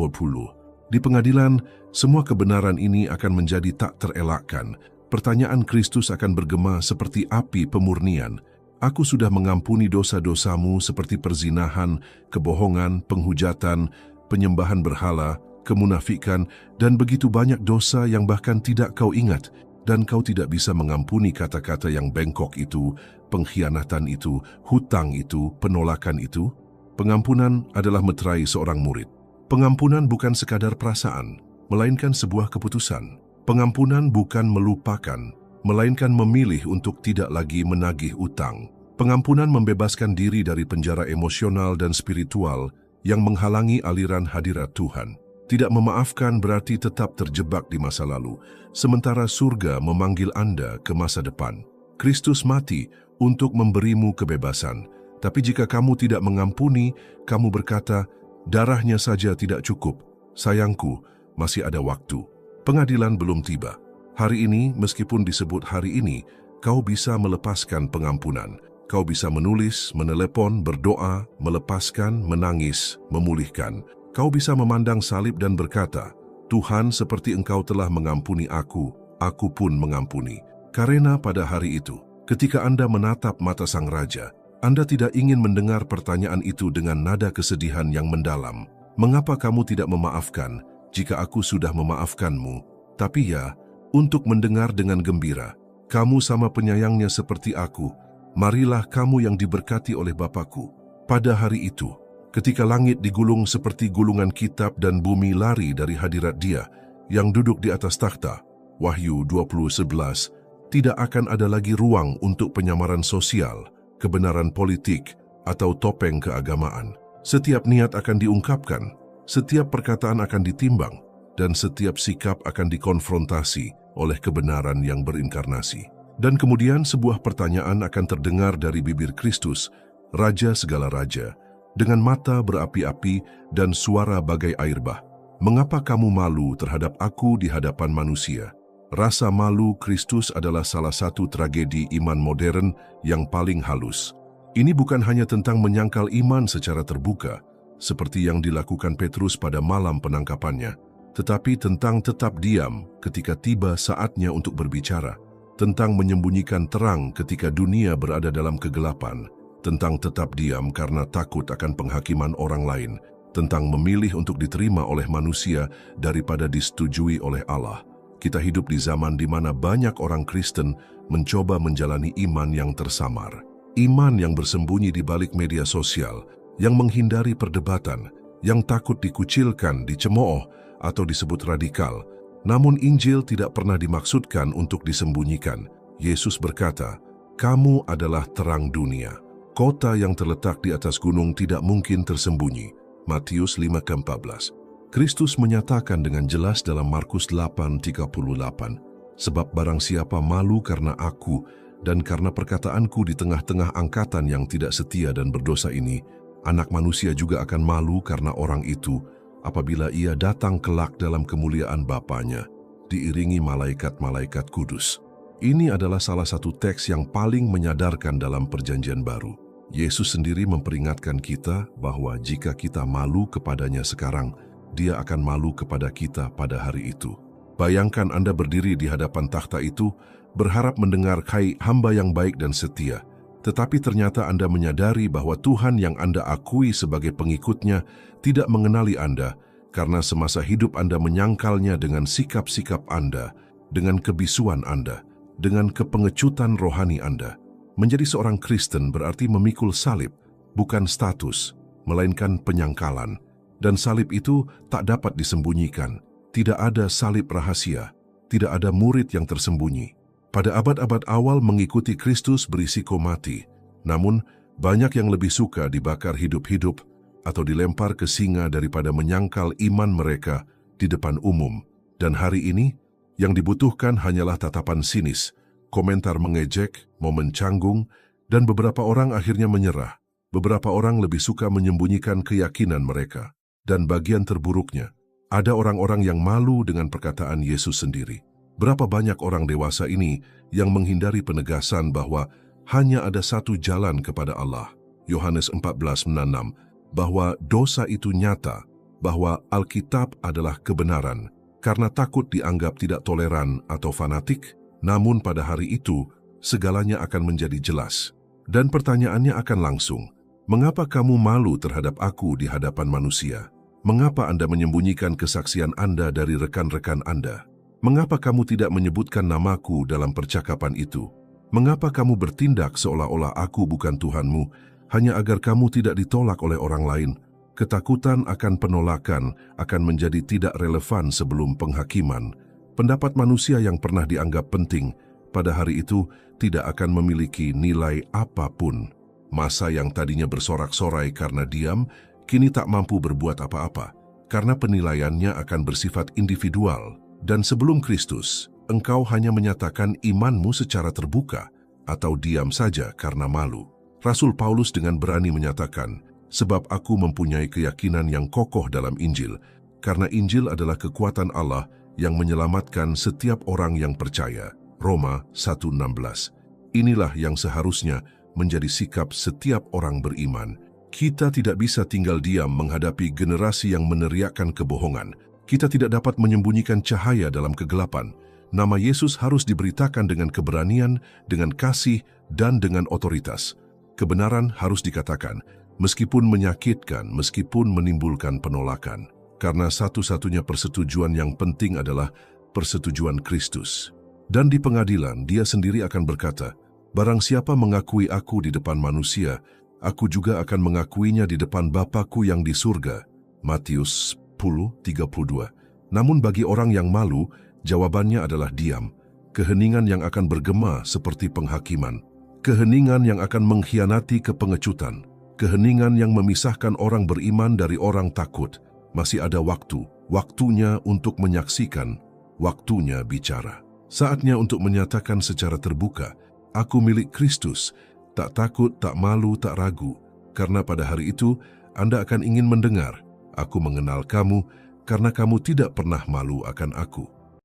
Di pengadilan, semua kebenaran ini akan menjadi tak terelakkan. Pertanyaan Kristus akan bergema seperti api pemurnian. Aku sudah mengampuni dosa-dosamu seperti perzinahan, kebohongan, penghujatan, penyembahan berhala, kemunafikan, dan begitu banyak dosa yang bahkan tidak kau ingat, dan kau tidak bisa mengampuni kata-kata yang bengkok itu, pengkhianatan itu, hutang itu, penolakan itu. Pengampunan adalah meterai seorang murid. Pengampunan bukan sekadar perasaan, melainkan sebuah keputusan. Pengampunan bukan melupakan, melainkan memilih untuk tidak lagi menagih utang. Pengampunan membebaskan diri dari penjara emosional dan spiritual yang menghalangi aliran hadirat Tuhan. Tidak memaafkan berarti tetap terjebak di masa lalu, sementara surga memanggil Anda ke masa depan. Kristus mati untuk memberimu kebebasan, tapi jika kamu tidak mengampuni, kamu berkata, darahnya saja tidak cukup. Sayangku, masih ada waktu. Pengadilan belum tiba. Hari ini, meskipun disebut hari ini, kau bisa melepaskan pengampunan. Kau bisa menulis, menelepon, berdoa, melepaskan, menangis, memulihkan. Kau bisa memandang salib dan berkata, Tuhan, seperti Engkau telah mengampuni aku pun mengampuni. Karena pada hari itu, ketika Anda menatap mata Sang Raja, Anda tidak ingin mendengar pertanyaan itu dengan nada kesedihan yang mendalam. Mengapa kamu tidak memaafkan jika aku sudah memaafkanmu? Tapi ya, untuk mendengar dengan gembira, kamu sama penyayangnya seperti aku, marilah kamu yang diberkati oleh Bapakku. Pada hari itu, ketika langit digulung seperti gulungan kitab dan bumi lari dari hadirat Dia yang duduk di atas takhta, Wahyu 20:11, tidak akan ada lagi ruang untuk penyamaran sosial, kebenaran politik, atau topeng keagamaan. Setiap niat akan diungkapkan, setiap perkataan akan ditimbang, dan setiap sikap akan dikonfrontasi oleh kebenaran yang berinkarnasi. Dan kemudian sebuah pertanyaan akan terdengar dari bibir Kristus, Raja segala raja, dengan mata berapi-api dan suara bagai air bah. Mengapa kamu malu terhadap aku di hadapan manusia? Rasa malu Kristus adalah salah satu tragedi iman modern yang paling halus. Ini bukan hanya tentang menyangkal iman secara terbuka, seperti yang dilakukan Petrus pada malam penangkapannya, tetapi tentang tetap diam ketika tiba saatnya untuk berbicara, tentang menyembunyikan terang ketika dunia berada dalam kegelapan, tentang tetap diam karena takut akan penghakiman orang lain, tentang memilih untuk diterima oleh manusia daripada disetujui oleh Allah. Kita hidup di zaman di mana banyak orang Kristen mencoba menjalani iman yang tersamar. Iman yang bersembunyi di balik media sosial, yang menghindari perdebatan, yang takut dikucilkan, dicemooh, atau disebut radikal. Namun Injil tidak pernah dimaksudkan untuk disembunyikan. Yesus berkata, "Kamu adalah terang dunia. Kota yang terletak di atas gunung tidak mungkin tersembunyi." Matius 5:14. Kristus menyatakan dengan jelas dalam Markus 8:38, "Sebab barang siapa malu karena aku Dan karena perkataanku di tengah-tengah angkatan yang tidak setia dan berdosa ini, Anak Manusia juga akan malu karena orang itu apabila ia datang kelak dalam kemuliaan Bapanya, diiringi malaikat-malaikat kudus. Ini adalah salah satu teks yang paling menyadarkan dalam Perjanjian Baru. Yesus sendiri memperingatkan kita bahwa jika kita malu kepadanya sekarang, Dia akan malu kepada kita pada hari itu. Bayangkan Anda berdiri di hadapan takhta itu, berharap mendengar "Hai hamba yang baik dan setia," tetapi ternyata Anda menyadari bahwa Tuhan yang Anda akui sebagai pengikutnya tidak mengenali Anda karena semasa hidup Anda menyangkalnya dengan sikap-sikap Anda, dengan kebisuan Anda, dengan kepengecutan rohani Anda. Menjadi seorang Kristen berarti memikul salib, bukan status, melainkan penyangkalan. Dan salib itu tak dapat disembunyikan. Tidak ada salib rahasia, tidak ada murid yang tersembunyi. Pada abad-abad awal mengikuti Kristus berisiko mati, namun banyak yang lebih suka dibakar hidup-hidup atau dilempar ke singa daripada menyangkal iman mereka di depan umum. Dan hari ini, yang dibutuhkan hanyalah tatapan sinis, komentar mengejek, momen canggung, dan beberapa orang akhirnya menyerah. Beberapa orang lebih suka menyembunyikan keyakinan mereka. Dan bagian terburuknya, ada orang-orang yang malu dengan perkataan Yesus sendiri. Berapa banyak orang dewasa ini yang menghindari penegasan bahwa hanya ada satu jalan kepada Allah. Yohanes 14:6, bahwa dosa itu nyata, bahwa Alkitab adalah kebenaran. Karena takut dianggap tidak toleran atau fanatik, namun pada hari itu segalanya akan menjadi jelas. Dan pertanyaannya akan langsung, mengapa kamu malu terhadap aku di hadapan manusia? Mengapa Anda menyembunyikan kesaksian Anda dari rekan-rekan Anda? Mengapa kamu tidak menyebutkan namaku dalam percakapan itu? Mengapa kamu bertindak seolah-olah aku bukan Tuhanmu, hanya agar kamu tidak ditolak oleh orang lain? Ketakutan akan penolakan akan menjadi tidak relevan sebelum penghakiman. Pendapat manusia yang pernah dianggap penting, pada hari itu tidak akan memiliki nilai apapun. Masa yang tadinya bersorak-sorai karena diam, kini tak mampu berbuat apa-apa, karena penilaiannya akan bersifat individual. Dan sebelum Kristus, engkau hanya menyatakan imanmu secara terbuka atau diam saja karena malu. Rasul Paulus dengan berani menyatakan, sebab aku mempunyai keyakinan yang kokoh dalam Injil, karena Injil adalah kekuatan Allah yang menyelamatkan setiap orang yang percaya. Roma 1:16. Inilah yang seharusnya menjadi sikap setiap orang beriman. Kita tidak bisa tinggal diam menghadapi generasi yang meneriakkan kebohongan. Kita tidak dapat menyembunyikan cahaya dalam kegelapan. Nama Yesus harus diberitakan dengan keberanian, dengan kasih, dan dengan otoritas. Kebenaran harus dikatakan, meskipun menyakitkan, meskipun menimbulkan penolakan. Karena satu-satunya persetujuan yang penting adalah persetujuan Kristus. Dan di pengadilan, Dia sendiri akan berkata, barang siapa mengakui aku di depan manusia, aku juga akan mengakuinya di depan Bapa-Ku yang di surga. Matius 10:32. Namun bagi orang yang malu, jawabannya adalah diam. Keheningan yang akan bergema seperti penghakiman. Keheningan yang akan mengkhianati kepengecutan. Keheningan yang memisahkan orang beriman dari orang takut. Masih ada waktu, waktunya untuk menyaksikan, waktunya bicara. Saatnya untuk menyatakan secara terbuka, aku milik Kristus, tak takut, tak malu, tak ragu. Karena pada hari itu, Anda akan ingin mendengar, aku mengenal kamu, karena kamu tidak pernah malu akan aku.